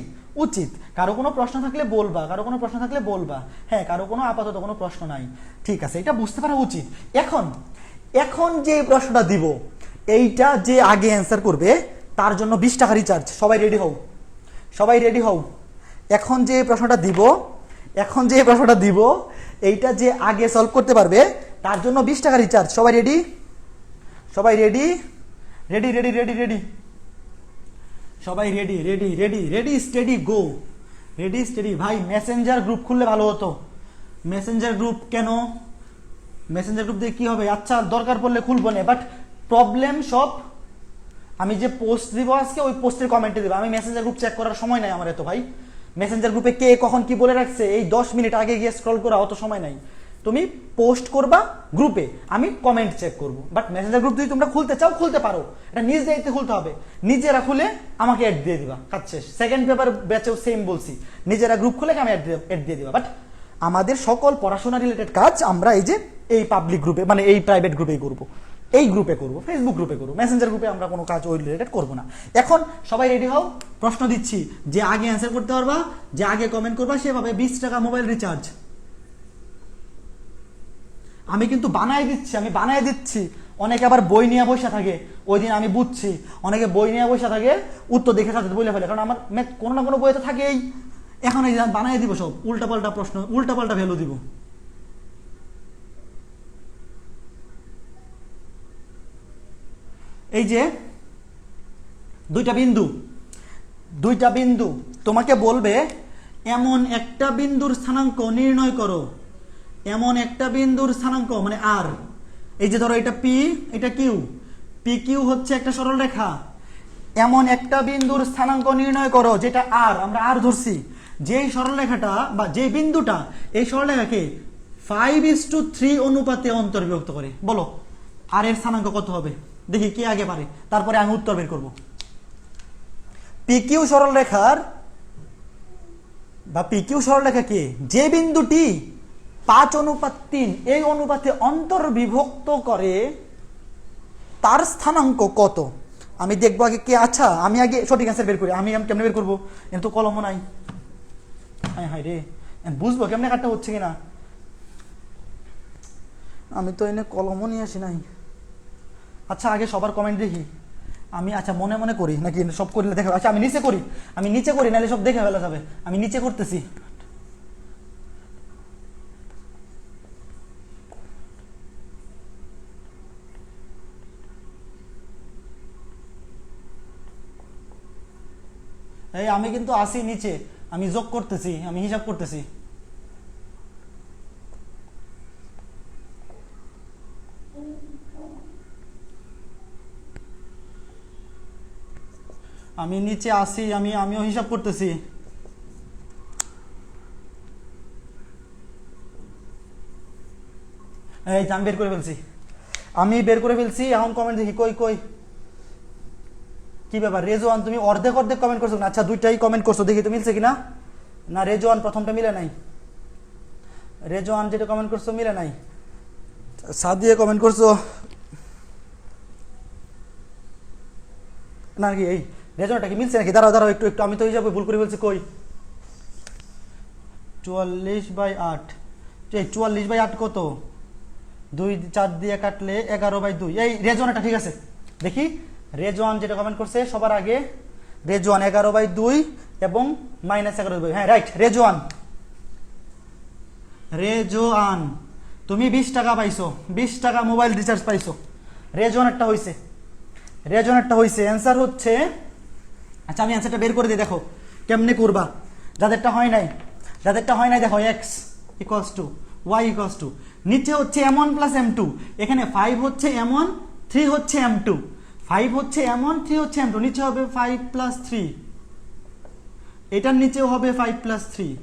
উচিত। কারো কোনো প্রশ্ন থাকলে বলবা, কারো কোনো প্রশ্ন থাকলে বলবা। হ্যাঁ, কারো কোনো আপাতত কোনো প্রশ্ন নাই, ঠিক আছে, এটা বুঝতে পারা উচিত। এখন যে প্রশ্নটা দিব, এইটা যে আগে অ্যান্সার করবে তার জন্য 20 টাকা রিচার্জ। সবাই রেডি হও, সবাই রেডি হও। এখন যে প্রশ্নটা দিব এইটা যে আগে সলভ করতে পারবে তার জন্য 20 টাকা রিচার্জ। সবাই রেডি? সবাই ready? Ready ready ready ready সবাই ready ready ready ready steady go, ready steady. ভাই মেসেঞ্জার গ্রুপ খুললে ভালো হতো। মেসেঞ্জার গ্রুপ কেন? মেসেঞ্জার গ্রুপ দিয়ে কি হবে? আচ্ছা দরকার পড়লে খুলবো না, বাট প্রবলেম সব আমি যে পোস্ট দিব আজকে ওই পোস্টের কমেন্টে দেবো। আমি মেসেঞ্জার গ্রুপ চেক করার সময় নাই আমার এত। ভাই মেসেঞ্জার গ্রুপে কে কখন কি বলে রাখছে এই 10 মিনিট আগে গিয়ে স্ক্রল করা অত সময় নাই। তুমি পোস্ট করবা গ্রুপে, আমি কমেন্ট চেক করব। বাট মেসেঞ্জার গ্রুপ যদি তোমরা খুলতে চাও খুলতে পারো, এটা নিজ দায়িত্বে খুলতে হবে। নিজেরা খুলে আমাকে অ্যাড দিয়ে দিবা, কাজ শেষ। সেকেন্ড পেপার ব্যাচেও সেম বলছি, নিজেরা গ্রুপ খুলে আমি অ্যাড দিয়ে দিবা। বাট আমাদের সকল পড়াশোনা রিলেটেড কাজ আমরা এই পাবলিক গ্রুপে, মানে এই প্রাইভেট গ্রুপেই করবো, এই গ্রুপে করবো, ফেসবুক গ্রুপে করবো। মেসেঞ্জার গ্রুপে আমরা কোনো কাজ ওই রিলেটেড করবো না। এখন সবাই রেডি হও, প্রশ্ন দিচ্ছি। যে আগে অ্যান্সার করতে পারবা, যে আগে কমেন্ট করবা, সেভাবে 20 টাকা মোবাইল রিচার্জ। আমি কিন্তু বানায় দিচ্ছি। অনেকে আবার বই নিয়ে বসে থাকে, ওই দিন আমি বুঝছি অনেকে বই নিয়ে বসে থাকে, উত্তর দেখে সাথে বলে ফেলে। কারণ আমার কোনো না কোনো বই তো থাকেই। এখন এই বানায় দিব সব, উল্টাপাল্টা প্রশ্ন, উল্টাপাল্টা ভ্যালু দিব। এই যে দুইটা বিন্দু তোমাকে বলবে এমন একটা বিন্দুর স্থানাঙ্ক নির্ণয় করো। এমন একটা বিন্দুর স্থানাঙ্ক মানে আর। এই যে ধরো এটা পি, এটা কিউ, পি কিউ হচ্ছে একটা সরল রেখা। এমন একটা বিন্দুর স্থানাঙ্ক নির্ণয় করো যেটা আর, আমরা আর ধরছি। যেই সরলরেখাটা বা যে বিন্দুটা এই সরলরেখাকে 5:3 অনুপাতে অন্তর্বিভক্ত করে। বলো আর এর স্থানাঙ্ক কত হবে? দেখি কে আগে পারে, তারপরে আমি উত্তর বের করব। পি কিউ সরলরেখার বা পিকিউ সরলরেখা কি, যে বিন্দুটি 5:3 এই অনুপাতে অন্তর্বিভক্ত করে তার স্থানাঙ্ক কত? আমি দেখবো আগে কে, আচ্ছা আমি আগে সঠিক অ্যান্সার বের করি। আমি কেমনে বের করবো, এর তো কলমও নাই। হ্যাঁ হাই রে, বুঝবো কেমনে কাটটা হচ্ছে কিনা, আমি তো এনে কলমও নিয়ে আসি নাই। আচ্ছা আগে সবার কমেন্ট দেখি আমি। আচ্ছা মনে মনে করি নাকি সব করলে দেখা, আচ্ছা আমি নিচে করি, আমি নিচে করি নাহলে সব দেখে ফেলা যাবে। আমি নিচে করতেছি। এই আমি কিন্তু আসি নিচে, আমি যোগ করতেছি, আমি হিসাব করতেছি। আমি নিচে আসি, আমিও হিসাব করতেছি। এই আমি বের করে ফেলছি, আমি বের করে ফেলছি। এখন কমেন্ট দেখি, কই কই কি ব্যাপার? রেজওয়ান তুমি অর্ধেক অর্ধেক কমেন্ট করছো না? আচ্ছা দুইটাই কমেন্ট করছো, দেখি তো মিলছে কিনা। না রেজওয়ান প্রথমটা মিলে নাই, রেজওয়ান যেটা কমেন্ট করছো মিলে নাই। সাদিয়া কমেন্ট করছো না কি? এই রেজওয়ানটা কি মিলছে নাকি? দাঁড়াও দাঁড়াও একটু একটু, আমি তো হিসাবে ভুল করে ফেলছি। কই 44/8, 44/8 কত? 2 4 দিয়ে কাটলে 11/2। এই রেজওয়ানটা ঠিক আছে, দেখি রেজওয়ান যেটা কমেন্ট করছে সবার আগে। রেজওয়ান 11/2 এবং -11/2, হ্যাঁ রাইট। রেজওয়ান, রেজওয়ান তুমি 20 টাকা পাইছো, 20 টাকা মোবাইল রিচার্জ পাইছো। রেজওয়ানেরটা হইছে, রেজওয়ানেরটা হইছে। অ্যান্সার হচ্ছে, আচ্ছা আমি অ্যান্সারটা বের করে দিই, দেখো কেমনে করবা। যাদেরটা হয় নাই, যাদেরটা হয় নাই দেখো, x = y = নিচে হচ্ছে m1 + m2, এখানে 5 হচ্ছে m1, 3 হচ্ছে m2, 5 হচ্ছে m1, 3 হচ্ছে m2, নিচে হবে 5 + 3, এটার নিচেও হবে 5 + 3,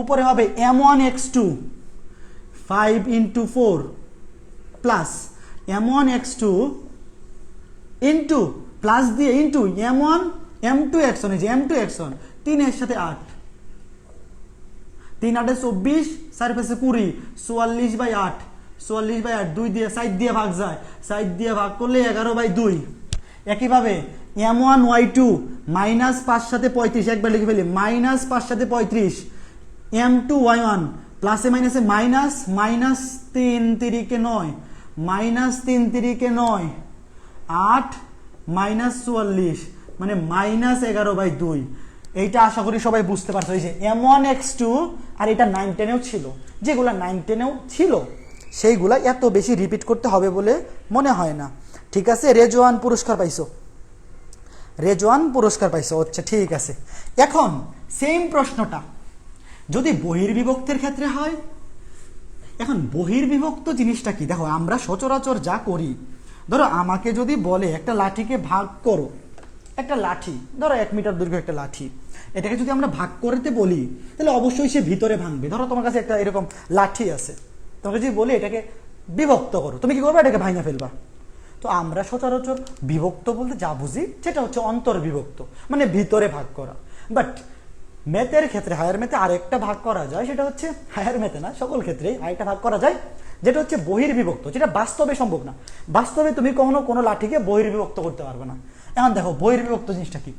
উপরে হবে m1x2 5 × 4 plus m1x2 into plus দিয়ে ইন্টু m1 m2x1, এই যে m2x1 3 এর সাথে 8, 3 8 24, 4 5 20, 44/8, 44/8 2 দিয়ে সাইড দিয়ে ভাগ যায়, সাইড দিয়ে ভাগ করলে 11/2। একইভাবে m1y2 -5 সাথে 35, একবার লিখে ফেলি, -5 সাথে 35, m2y1 প্লাসে মাইনাসে মাইনাস, -3 3 9, -3 3 9, 8 -44 মানে -11/2। এইটা আশা করি সবাই বুঝতে পারছো। এই যে m1x2, আর এটা 9 10এও ছিল, যেগুলা 9 10এও ছিল সেইগুলা এত বেশি রিপিট করতে হবে বলে মনে হয় না। ঠিক আছে, রেজওয়ান পুরস্কার পাইছো, রেজওয়ান পুরস্কার পাইছো, আচ্ছা ঠিক আছে। এখন সেম প্রশ্নটা যদি বহির্বিভক্তের ক্ষেত্রে হয়। এখন বহির্বিভক্ত জিনিসটা কি? দেখো আমরা সচরাচর যা করি, ধরো আমাকে যদি বলে একটা লাঠিকে ভাগ করো, একটা লাঠি ধরো 1 মিটার দৈর্ঘ্য একটা লাঠি, এটাকে যদি আমরা ভাগ করতে বলি তাহলে অবশ্যই সে ভিতরে ভাঙবে। ধরো তোমার কাছে একটা এরকম লাঠি আছে, তোমাকে যদি বলি এটাকে বিভক্ত করো, তুমি কি করবে? এটাকে ভাঙা ফেলবা। তো আমরা সচরাচর বিভক্ত বলতে যা বুঝি সেটা হচ্ছে অন্তর্বিভক্ত, মানে ভিতরে ভাগ করা। বাট ম্যাথের ক্ষেত্রে, হায়ার ম্যাথে আরেকটা ভাগ করা যায়, সেটা হচ্ছে, হায়ার ম্যাথে না সকল ক্ষেত্রেই আরেকটা ভাগ করা যায়, যেটা হচ্ছে বহির্বিভক্ত, যেটা বাস্তবে সম্ভব না। বাস্তবে তুমি কখনো কোনো লাঠিকে বহির্বিভক্ত করতে পারবে না। এখন দেখো বহির্বিভক্ত জিনিসটা কি,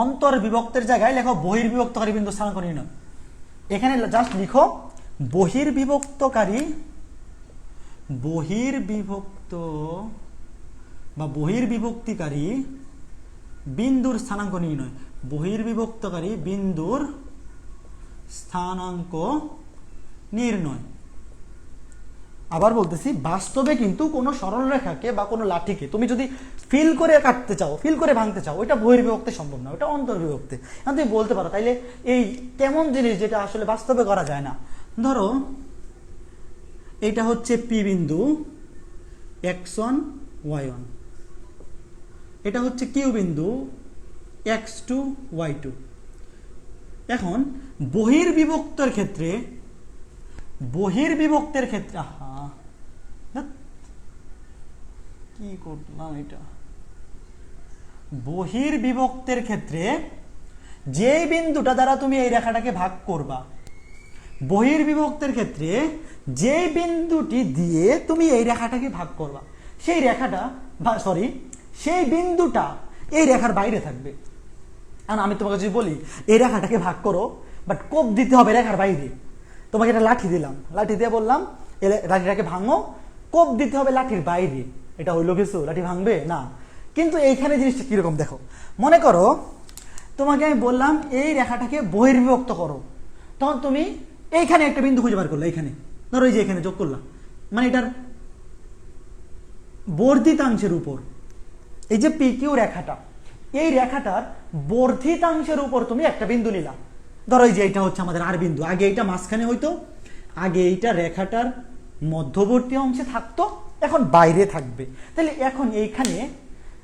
অন্তর্বিভক্তের জায়গায় লেখো বহির্বিভক্তকারী বিন্দু স্থানাঙ্ক নির্ণয়। এখানে জাস্ট লিখো বহির্বিভক্তকারী, বহির্বিভক্ত বা বহির্বিভক্তিকারী বিন্দুর স্থানাঙ্ক নির্ণয়, বহির্বিভক্তকারী বিন্দুর স্থানাঙ্ক নির্ণয়। আবার বলতেছি, বাস্তবে কিন্তু কোনো সরল রেখাকে বা কোনো লাঠিকে তুমি যদি ফিল করে কাটতে চাও, ফিল করে ভাঙতে চাও, ওইটা বহির্বিভক্তে সম্ভব না, ওটা অন্তর্বিভক্তে। এখন তুমি বলতে পারো তাইলে এই কেমন জিনিস যেটা আসলে বাস্তবে করা যায় না। ধরো এটা হচ্ছে পি বিন্দু x1 y1, এটা হচ্ছে কিউ বিন্দু x2 y2। এখন বহির্বিভক্তের ক্ষেত্রে, বহির্বিভক্তের ক্ষেত্রে কি করলাম এটা, বহির্বিভক্তের ক্ষেত্রে যে বিন্দুটা দ্বারা তুমি এই রেখাটাকে ভাগ করবা, বহির্বিভক্তের ক্ষেত্রে যে বিন্দুটি দিয়ে তুমি এই রেখাটাকে ভাগ করবা সেই রেখাটা সেই বিন্দুটা এই রেখার বাইরে থাকবে। কারণ আমি তোমাকে যদি বলি এই রেখাটাকে ভাগ করো, বাট কোপ দিতে হবে রেখার বাইরে, তোমাকে একটা লাঠি দিলাম, লাঠি দিয়ে বললাম এই লাঠিটাকে ভাঙো, কোপ দিতে হবে লাঠির বাইরে, এটা হইলো কিছু? লাঠি ভাঙবে না। কিন্তু এইখানে জিনিসটা কিরকম দেখো, মনে করো তোমাকে আমি বললাম এই রেখাটাকে বহির্বিভক্ত করো, তখন তুমি এইখানে একটা বিন্দু খুঁজে বার করলা, এইখানে ধরো এই যে এখানে যোগ করলাম, মানে এটার বর্ধিতাংশের উপর এই যে পি কিউ রেখাটা, এই রেখাটার বর্ধিতাংশের উপর তুমি একটা বিন্দু নিলা, ধরো এই যে এটা হচ্ছে আমাদের আর বিন্দু, আগে এইটা মাঝখানে হইতো, আগে এইটা রেখাটার মধ্যবর্তী অংশে থাকতো, এখন বাইরে থাকবে। তাহলে এখন এইখানে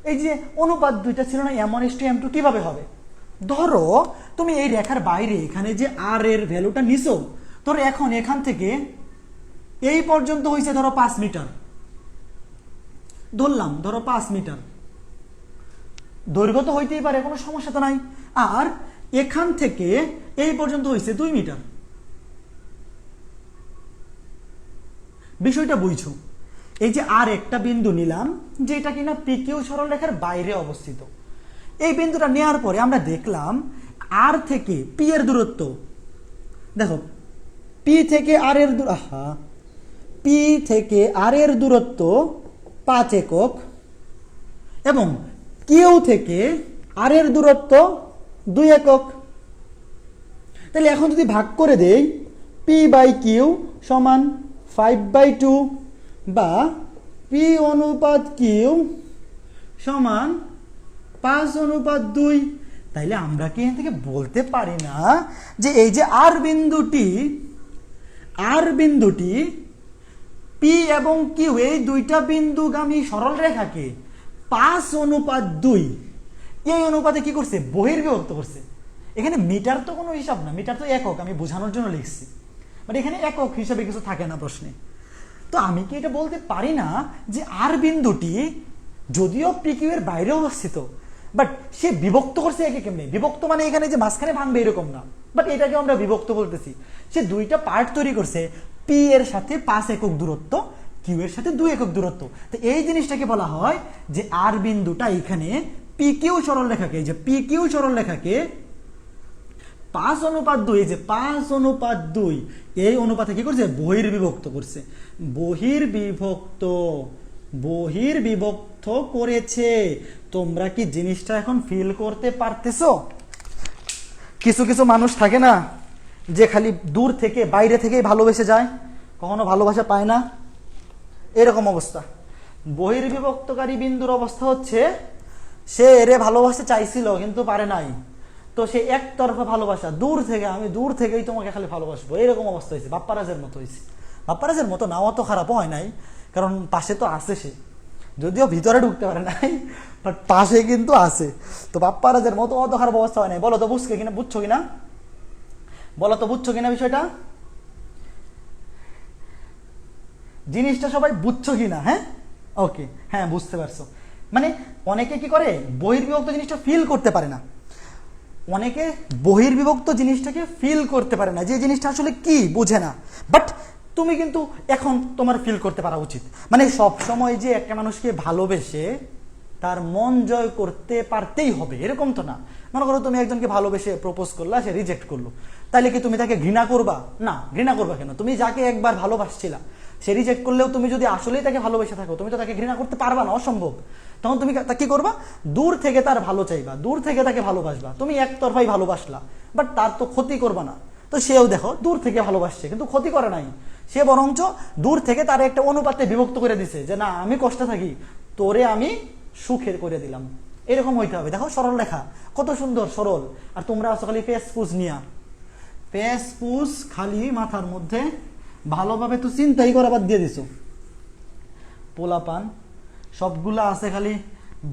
এই যে অনুপাত দুইটা ছিল না, m1:m2, কিভাবে হবে? ধরো তুমি এই রেখার বাইরে এখানে যে আর এর ভ্যালুটা নিছো, ধরো এখন এখান থেকে এই পর্যন্ত হয়েছে ধরো 5 মিটার, ধরলাম ধরো 5 মিটার দৈর্ঘ্য তো হইতেই পারে, কোনো সমস্যা তো নাই। আর এখান থেকে এই পর্যন্ত হয়েছে 2 মিটার। বিষয়টা বুঝছো? এই যে আর একটা বিন্দু নিলাম যেটা কিনা পি কিউ সরলরেখার বাইরে অবস্থিত, এই বিন্দুটা নেওয়ার পরে আমরা দেখলাম আর থেকে পি এর দূরত্ব, দেখো পি থেকে আর এর পি থেকে আর এর দূরত্ব 5 একক এবং কিউ থেকে আর এর দূরত্ব 2 একক। তাহলে এখন যদি ভাগ করে দেই পি বাই কিউ সমান 5/2 বা পি অনুপাত কিউ সমান 5/2, তাইলে আমরা কি এখান থেকে বলতে পারি না যে এই যে আর বিন্দুটি পি এবং কিউ এই দুইটা বিন্দুগামী সরল রেখাকে 5/2 এই অনুপাতে কি করছে? বহির্বিভক্ত করছে। এখানে মিটার তো কোনো হিসাব না, মিটার তো একক, আমি বোঝানোর জন্য লিখছি, বাট এখানে একক হিসাবে কিছু থাকে না প্রশ্নে। তো আমি কি এটা বলতে পারি না যে আর বিন্দুটি যদিও পি কিউ এর বাইরে অবস্থিত, বাট সে বিভক্ত করছে একে কেমনে? বিভক্ত মানে এখানে যে মাঝখানে ভাঙবে এরকম না, বাট এটাকে আমরা বিভক্ত বলতেছি। সে দুইটা পার্ট তৈরি করছে, পি এর সাথে 5 একক দূরত্ব, কিউ এর সাথে 2 একক দূরত্ব। তো এই জিনিসটাকে বলা হয় যে আর বিন্দুটা এখানে পি কিউ সরলরেখাকে, এই যে পি কিউ সরলরেখাকে 5/2, এই যে 5/2 এই অনুপাতে কি করছে? বহির্বিভক্ত করছে। বহির্বিভক্ত করেছে। তোমরা কি জিনিসটা এখন ফিল করতে পারতেছো? কিছু কিছু মানুষ থাকে না যে খালি দূর থেকে বাইরে থেকেই ভালোবেসে যায়, কখনো ভালোবাসা পায় না, এরকম অবস্থা। বহির্বিভক্তকারী বিন্দুর অবস্থা হচ্ছে সে এরে ভালোবাসতে চাইছিল কিন্তু পারে নাই, তো সে একতরফা ভালোবাসা, দূর থেকে, আমি দূর থেকেই তোমাকে খালি ভালোবাসবো, এরকম অবস্থা হয়েছে। বাপ্পারাজের মতো হয়েছে। বাপ্পারাজের মতো নাও, অত খারাপও হয় নাই, কারণ পাশে তো আছে সে, যদিও ভিতরে ঢুকতে পারে নাই, বাট পাশে কিন্তু আছে। তো বাপ্পারাজের মতো অত খারাপ অবস্থা হয় নাই। বলো তো বুঝছো কিনা, বুঝছো কিনা বিষয়টা, জিনিসটা সবাই বুঝছো কিনা? হ্যাঁ, ওকে, হ্যাঁ বুঝতে পারছো। মানে অনেকে কি করে, বহির্বিভক্ত জিনিসটা ফিল করতে পারে না, অনেকে বহির্বিভক্ত জিনিসটাকে ফিল করতে পারে না, যে জিনিসটা আসলে কি বোঝে না। বাট তুমি কিন্তু এখন তোমার ফিল করতে পারা উচিত। মানে সব সময় যে একটা মানুষকে ভালোবেসে তার মন জয় করতে পারতেই হবে এরকম তো না। মনে করো তুমি একজনকে ভালোবেসে প্রপোজ করলা, সে রিজেক্ট করলো, তাহলে কি তুমি তাকে ঘৃণা করবা? না, ঘৃণা করবা কেন? তুমি যাকে একবার ভালোবাসছিলা, সে রিজেক্ট করলেও তুমি যদি আসলেই তাকে ভালোবেসে থাকো, তুমি তো তাকে ঘৃণা করতে পারবা না, অসম্ভব। তখন তুমি কি করবা? দূর থেকে তার ভালো চাইবা, দূর থেকে তাকে ভালোবাসবা। তুমি একতরফাই ভালোবাসলা, বাট তার তো ক্ষতি করবা না। তো সেও দেখো দূর থেকে ভালোবাসছে কিন্তু ক্ষতি করে নাই, সে বরঞ্চ দূর থেকে তার একটা অনুপাতে বিভক্ত করে দিছে যে না, আমি কষ্টে থাকি, তোরে আমি সুখের করে দিলাম। এরকম হইতে হবে। দেখো সরল রেখা কত সুন্দর সরল, আর তোমরা আছো খালি ফেসপুস নিয়া, ফেসপুস খালি মাথার মধ্যে, ভালোভাবে তো চিন্তাই করা বাদ দিয়ে দিছো। পোলাপান সবগুলা আছে, খালি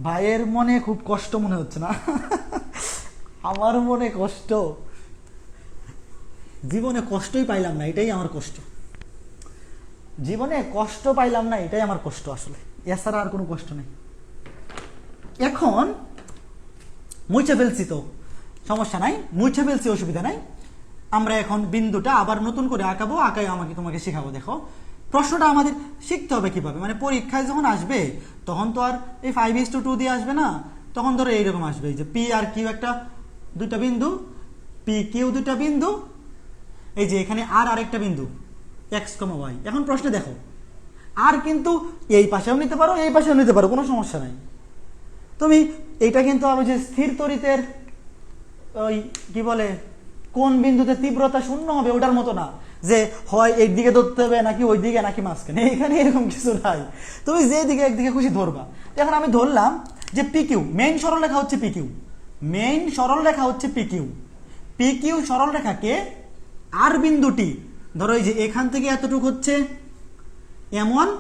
ভাইয়ের মনে খুব কষ্ট মনে হচ্ছে না? আমার মনে কষ্ট, জীবনে কষ্টই পাইলাম না, এটাই আমার কষ্ট। জীবনে কষ্ট পাইলাম না, এটাই আমার কষ্ট আসলে, এছাড়া আর কোনো কষ্ট নেই। এখন মুছে ফেলছি তো, সমস্যা নাই, মুছে ফেলছি, অসুবিধা নাই। আমরা এখন বিন্দুটা আবার নতুন করে আঁকাবো, আঁকাই তোমাকে শেখাবো। দেখো প্রশ্নটা আমাদের শিখতে হবে কিভাবে, মানে পরীক্ষায় যখন আসবে তখন তো আর এই 5:2 দিয়ে আসবে না, তখন ধরো এইরকম আসবে যে পি আর কিউ একটা দুইটা বিন্দু, পি কিউ দুইটা বিন্দু, এই যে এখানে আর আরেকটা বিন্দু এক্স কমা ওয়াই। এখন প্রশ্নে দেখো আর কিন্তু এই পাশেও নিতে পারো, এই পাশেও নিতে পারো, কোনো সমস্যা নাই। তুমি এইটা কিন্তু আমি যে স্থির তড়িতের ওই কি বলে কোন বিন্দুতে তীব্রতা শূন্য হবে ওটার মতো না, যে হয় এই দিকে ধরতে হবে নাকি ওই দিকে নাকি মাঝখানে, এখানে এরকম কিছু নাই। তুমি যে দিকে একদিকে খুশি ধরবা। এখন আমি ধরলাম যে পি কিউ, মেইন সরলরেখা হচ্ছে পি কিউ, মেইন সরলরেখা হচ্ছে পি কিউ। পি কিউ সরলরেখাকে আর বিন্দুটি ধরো এই যে এখান থেকে এতটুকু হচ্ছে এম1,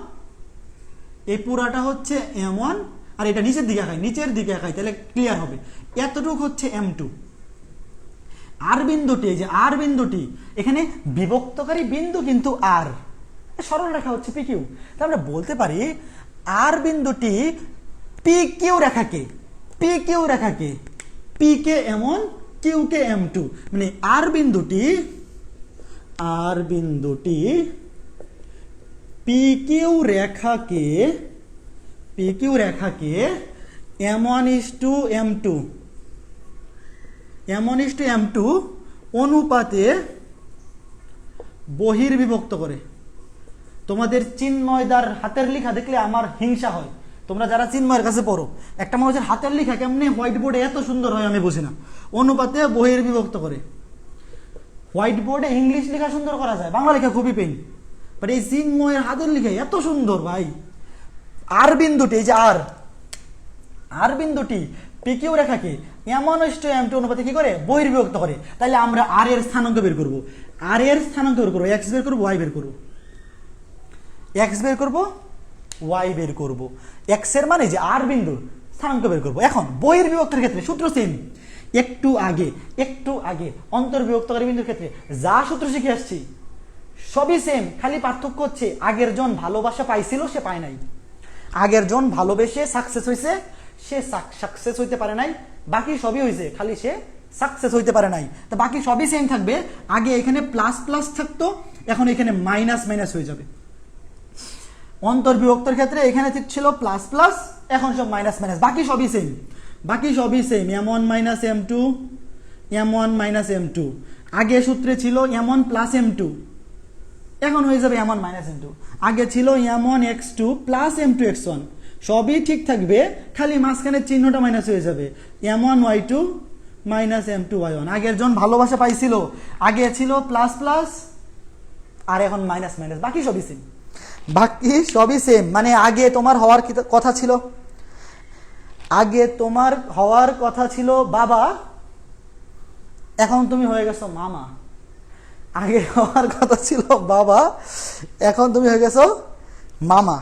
এই পুরাটা হচ্ছে এম1, আর এটা নিচের দিকে আঁকাই, নিচের দিকে আঁকাই, তাহলে ক্লিয়ার হবে। এতটুকু হচ্ছে এম2। আর বিন্দুটি, এই যে আর বিন্দুটি, এখানে বিভক্তকারী বিন্দু কিন্তু আর, সরল রেখা হচ্ছে পি কিউ। তাহলে আমরা বলতে পারি আর বিন্দুটি পি কিউ রেখাকে, পি কিউ রেখাকে পি কে এম1 কিউ কে এম2, মানে আর বিন্দুটি, আর বিন্দুটি পি কিউ রেখাকে, পি কিউ রেখাকে m1:m2, m1:m2 অনুপাতে বহির্বিভক্ত করে। তোমাদের চিন্ময়দার হাতের লেখা দেখলে আমার হিংসা হয়। তোমরা যারা চিন্ময়ের কাছে পড়ো, একটা মানুষের হাতের লেখা কেমনে হোয়াইট বোর্ডে এত সুন্দর হয় আমি বুঝি না। অনুপাতে বহির্বিভক্ত করে। হোয়াইট বোর্ডে ইংলিশ লেখা সুন্দর করা যায়, বাংলা লেখা খুবই পেন, বাট এই চিন্ময়ের হাতের লেখা এত সুন্দর ভাই। আর বিন্দুটি, এই যে আর, আর বিন্দুটি পি কিউ রেখাকে m1:m2 অনুপাতে কি করে বহির্বিভক্ত করে। তাহলে আমরা আর এর স্থানাঙ্ক বের করব, আর এর স্থানাঙ্ক বের করবো, এক্স বের করবো, ওয়াই বের করবো, এক্স বের করবো, ওয়াই বের করবো। এক্স এর মানে যে আর বিন্দু স্থানাঙ্ক বের করবো। এখন বহির্বিভক্তের ক্ষেত্রে সূত্র সেম, একটু আগে অন্তর্বিভক্তকারী বিন্দুর ক্ষেত্রে যা সূত্র শিখে আসছি সবই সেম, খালি পার্থক্য হচ্ছে আগের জন ভালোবাসা পাইছিল সে পায় নাই, আগের জন ভালোবেসে সাকসেস হয়েছে সে সাকসেস হইতে পারে নাই, বাকি সবই হয়েছে খালি সে সাকসেস হইতে পারে নাই। তো বাকি সবই সেম থাকবে। আগে এখানে প্লাস প্লাস থাকতো, এখন এখানে মাইনাস মাইনাস হয়ে যাবে। অন্তর্বিভক্তের ক্ষেত্রে এখানে ছিল প্লাস প্লাস, এখন সব মাইনাস মাইনাস, বাকি সবই সেম, বাকি সবই সেম। m1-m2, m1-m2, আগে সূত্রে ছিল m1+m2, এখন হয়ে যাবে m1-m2। আগে ছিল m1x2 প্লাস m2x1, সবই ঠিক থাকবে, খালি মাঝখানের চিহ্নটা মাইনাস হয়ে যাবে, m1y2 মাইনাস m2y1। আগের জন ভালোবাসা পাইছিল, আগে ছিল প্লাস প্লাস আর এখন মাইনাস মাইনাস, বাকি সবই সেম, বাকি সবই সেম। মানে আগে তোমার হওয়ার কথা ছিল, আগে তোমার হওয়ার কথা ছিল বাবা, এখন তুমি হয়ে গেছো মামা। আগে হওয়ার কথা ছিল বাবা, এখন তুমি হয়ে গেছো মামা।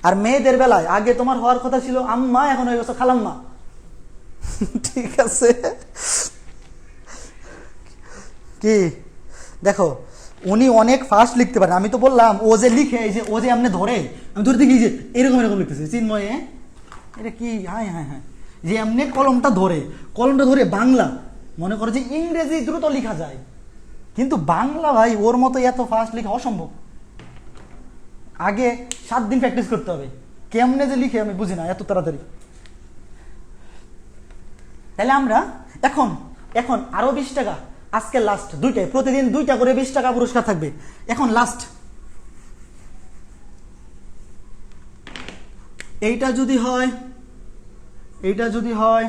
আর মেয়েদের বেলায় আগে তোমার হওয়ার কথা ছিল আম্মা, এখন হয়ে গেছো খালাম্মা। ঠিক আছে কি? দেখো উনি অনেক ফাস্ট লিখতে পারেন, আমি তো বললাম ও যে লিখে, এই যে ও যে এমনি ধরে, আমি ধরে দেখি যে এরকম এরকম লিখতেছে চিন্ময়ে, এটা কি, হ্যাঁ হ্যাঁ হ্যাঁ, যে এমনি কলমটা ধরে বাংলা, মনে করো যে ইংরেজি দ্রুত লেখা যায়, কিন্তু বাংলা ভাই ওর মতো এত ফাস্ট লেখা অসম্ভব। আগে 7 দিন প্র্যাকটিস করতে হবে, কেমনে যে লিখে আমি বুঝি না এত তাড়াতাড়ি। তাহলে আমরা এখন আরো 20 টাকা, আজকে লাস্ট দুইটাই, প্রতিদিন 2টা করে 20 টাকা পুরস্কার থাকবে। এখন লাস্ট, এইটা যদি হয়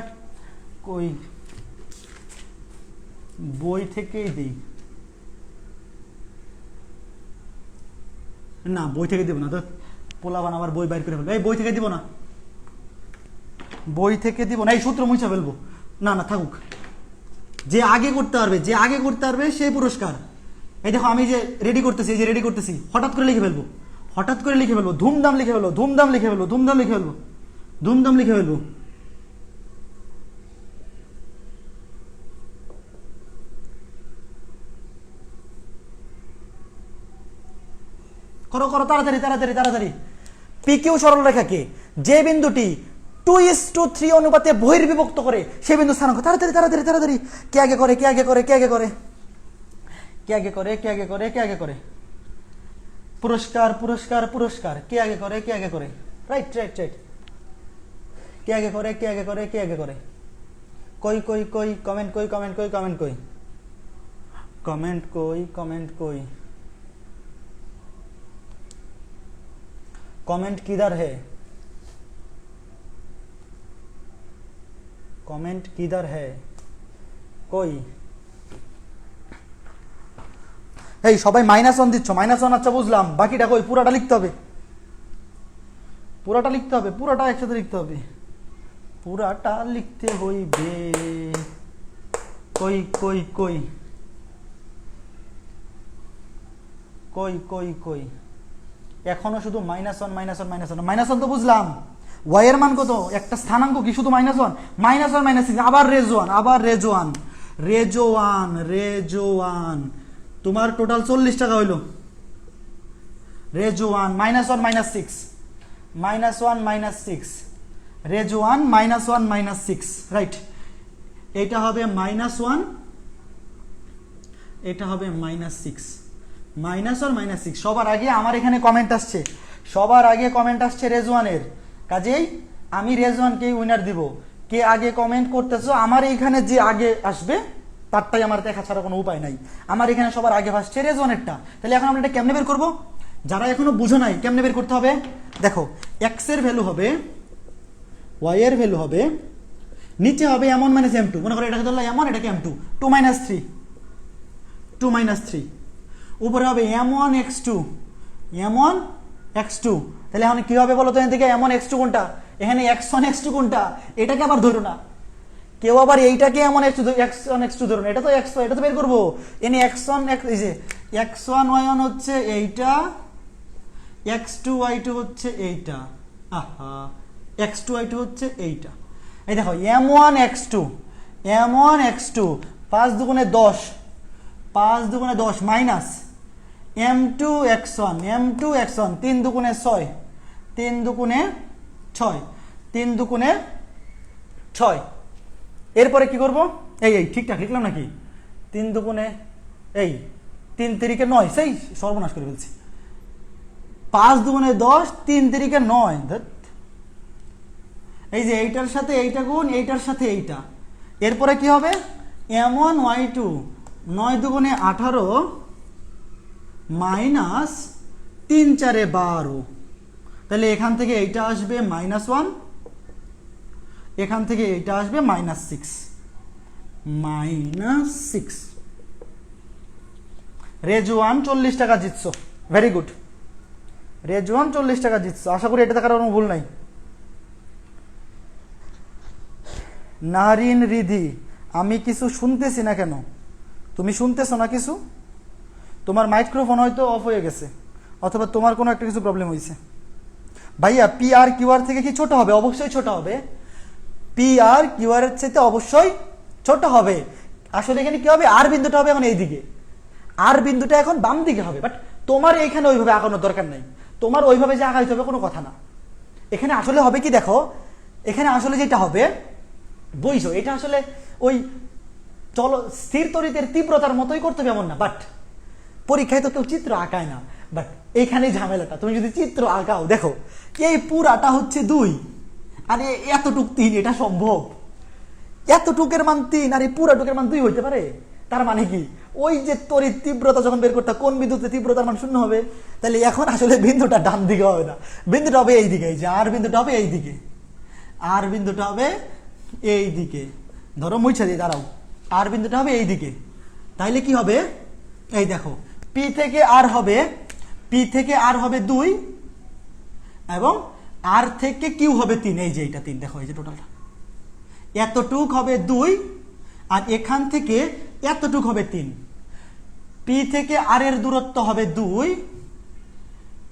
কই বই থেকেই দিই না, বই থেকে দিব না তো, পোলাবান আবার বই বাইর করে ফেলবো, এই বই থেকে দিব না, বই থেকে দিব না, এই সূত্র মুছে ফেলবো, না না থাকুক। যে আগে করতে পারবে সেই পুরস্কার। এই দেখো আমি যে রেডি করতেছি, হঠাৎ করে লিখে ফেলবো, ধুমধাম লিখে ফেলবো। করো তাড়াতাড়ি। পি কিউ সরলরেখাকে যে বিন্দুটি 2:3 অনুপাতে বহির্বিভক্ত করে সেই বিন্দু স্থানাঙ্ক। তাড়াতাড়ি তাড়াতাড়ি তাড়াতাড়ি, কে আগে করে কে আগে করে কে আগে করে কে আগে করে কে আগে করে কে আগে করে, পুরস্কার পুরস্কার পুরস্কার, কে আগে করে কে আগে করে, রাইট রাইট রাইট, কে আগে করে কে আগে করে কে আগে করে, কই কই কই, কমেন্ট কই কমেন্ট কই কমেন্ট কই কমেন্ট কই কমেন্ট কই, कमेंट किधर है, कमेंट किधर है, কই, এই সবাই -1 দিচ্ছ, -1, আচ্ছা বুঝলাম, বাকিটা কই, পুরাটা লিখতে হবে, পুরাটা লিখতে হবে, পুরাটা একসাথে লিখতে হবে, পুরাটা লিখতে হইবে, কই কই কই কই কই কই, এখনো শুধু -1 -1 -1 তো বুঝলাম, y এর মান কত, একটা স্থানাঙ্ক কি শুধু -1 -1 -6, আবার রেজোয়ান, আবার রেজোয়ান রেজোয়ান রেজোয়ান, তোমার টোটাল 40 টাকা হইল, রেজোয়ান -1 -6 -1 -6, রেজোয়ান -1 -6, রাইট, এটা হবে -1, এটা হবে -6, -1 -6, সবার আগে আমার এখানে কমেন্ট আসছে, সবার আগে কমেন্ট আসছে রেজওয়ানের, কাজেই আমি রেজওয়ানকেই উইনার দিব, কে আগে কমেন্ট করতেছো আমার এইখানে যে আগে আসবে তারটাই আমার দেখা ছাড়া কোনো উপায় নাই, আমার এখানে সবার আগে আসছে রেজওয়ানেরটা, তাহলে এখন আমরা এটা কেমনে বের করব, যারা এখনো বুঝো নাই কেমনে বের করতে হবে, দেখো x এর ভ্যালু হবে, y এর ভ্যালু হবে, নিচে হবে m1 - m2, মনে করো এটাকে ধরলাম m1 এটাকে m2, 2 - 3 2 - 3, উপরে হবে m1 x2 m1 x2, তাহলে এখন কি হবে বলো তো, এখান থেকে m1 x2 কোনটা, এখানে x1 x2 কোনটা, এটাকে আবার ধরো না, কেউ আবার এইটাকে m1 x2 ধরো না, এটা তো x1, এটা তো বের করবো, এনে x1 এই যে x1 y1 হচ্ছে এইটা, x2 y2 হচ্ছে এইটা, আহা x2 y2 হচ্ছে এইটা, এই দেখো m1 x2 m1 x2, 5 দুগুণে 10, 5 দুগুণে 10 minus m2 x1 m2 x1, 3 দুগুণে 6, 3 দুগুণে 6, 3 দুগুণে 6, এরপরে কি করব, এই এই ঠিকঠাক লিখলাম নাকি, 3 দুগুণে এই 3 তিরিকে 9, সেই সর্বনাশ করে ফেলছি, 5 দুগুণে 10, 3 তিরিকে 9, এই যে এইটার সাথে এইটা গুণ, এইটার সাথে এইটা, এরপরে কি হবে m1 y2, 9 দুগুণে 18 মাইনাস 3 4 12, তাহলে এখান থেকে এইটা আসবে -1, এখান থেকে এইটা আসবে -6 -6, রেজওয়ান 40 টাকা জিতছো, ভেরি গুড, রেজওয়ান 40 টাকা জিতছো, আশা করি এটা থাকার কোনো ভুল নাই। নারিন রিধি, আমি কিছু শুনতেছি না কেন, তুমি শুনতেছো না কিছু, তোমার মাইক্রোফোন হয়তো অফ হয়ে গেছে, অথবা তোমার কোনো একটা কিছু প্রবলেম হয়েছে। ভাইয়া পি আর কিউ আর থেকে কি ছোট হবে, অবশ্যই ছোট হবে, পি আর কিউ আর এর চাইতে অবশ্যই ছোট হবে, আসলে এখানে কি হবে, আর বিন্দুটা হবে এখন এইদিকে, আর বিন্দুটা এখন বাম দিকে হবে, বাট তোমার এইখানে ওইভাবে আঁকানোর দরকার নাই, তোমার ওইভাবে যে আঁকাইতে হবে কোনো কথা না, এখানে আসলে হবে কি দেখো, এখানে আসলে যেটা হবে বইছো, এটা আসলে ওই চলো স্থির তড়িতের তীব্রতার মতোই করতে হবে এমন না, বাট পরীক্ষায় তো কেউ চিত্র আঁকায় না, বাট এইখানেই ঝামেলাটা, তুমি যদি চিত্র আঁকাও দেখো এই পুরাটা হচ্ছে 2 আর এতটুক 3, এটা সম্ভব, এতটুকের মান 3 আর এই পুরাটুকের মান 2 হইতে পারে, তার মানে কি ওই যে তড়িৎ তীব্রতা যখন বের করতে কোন বিন্দুতে তীব্রতার মান 0 হবে, তাহলে এখন আসলে বিন্দুটা ডান দিকে হবে না, বিন্দুটা হবে এই দিকে, এই যে আর বিন্দুটা হবে এই দিকে, আর বিন্দুটা হবে এই দিকে, ধরো মুছা দিয়ে দাঁড়াও, আর বিন্দুটা হবে এই দিকে, তাইলে কি হবে, এই দেখো পি থেকে আর হবে, পি থেকে আর হবে 2 এবং আর থেকে কিউ হবে 3, এই যে এইটা 3, দেখো এই যে টোটালটা এতটুক হবে 2 আর এখান থেকে এতটুক হবে 3, পি থেকে আর এর দূরত্ব হবে 2,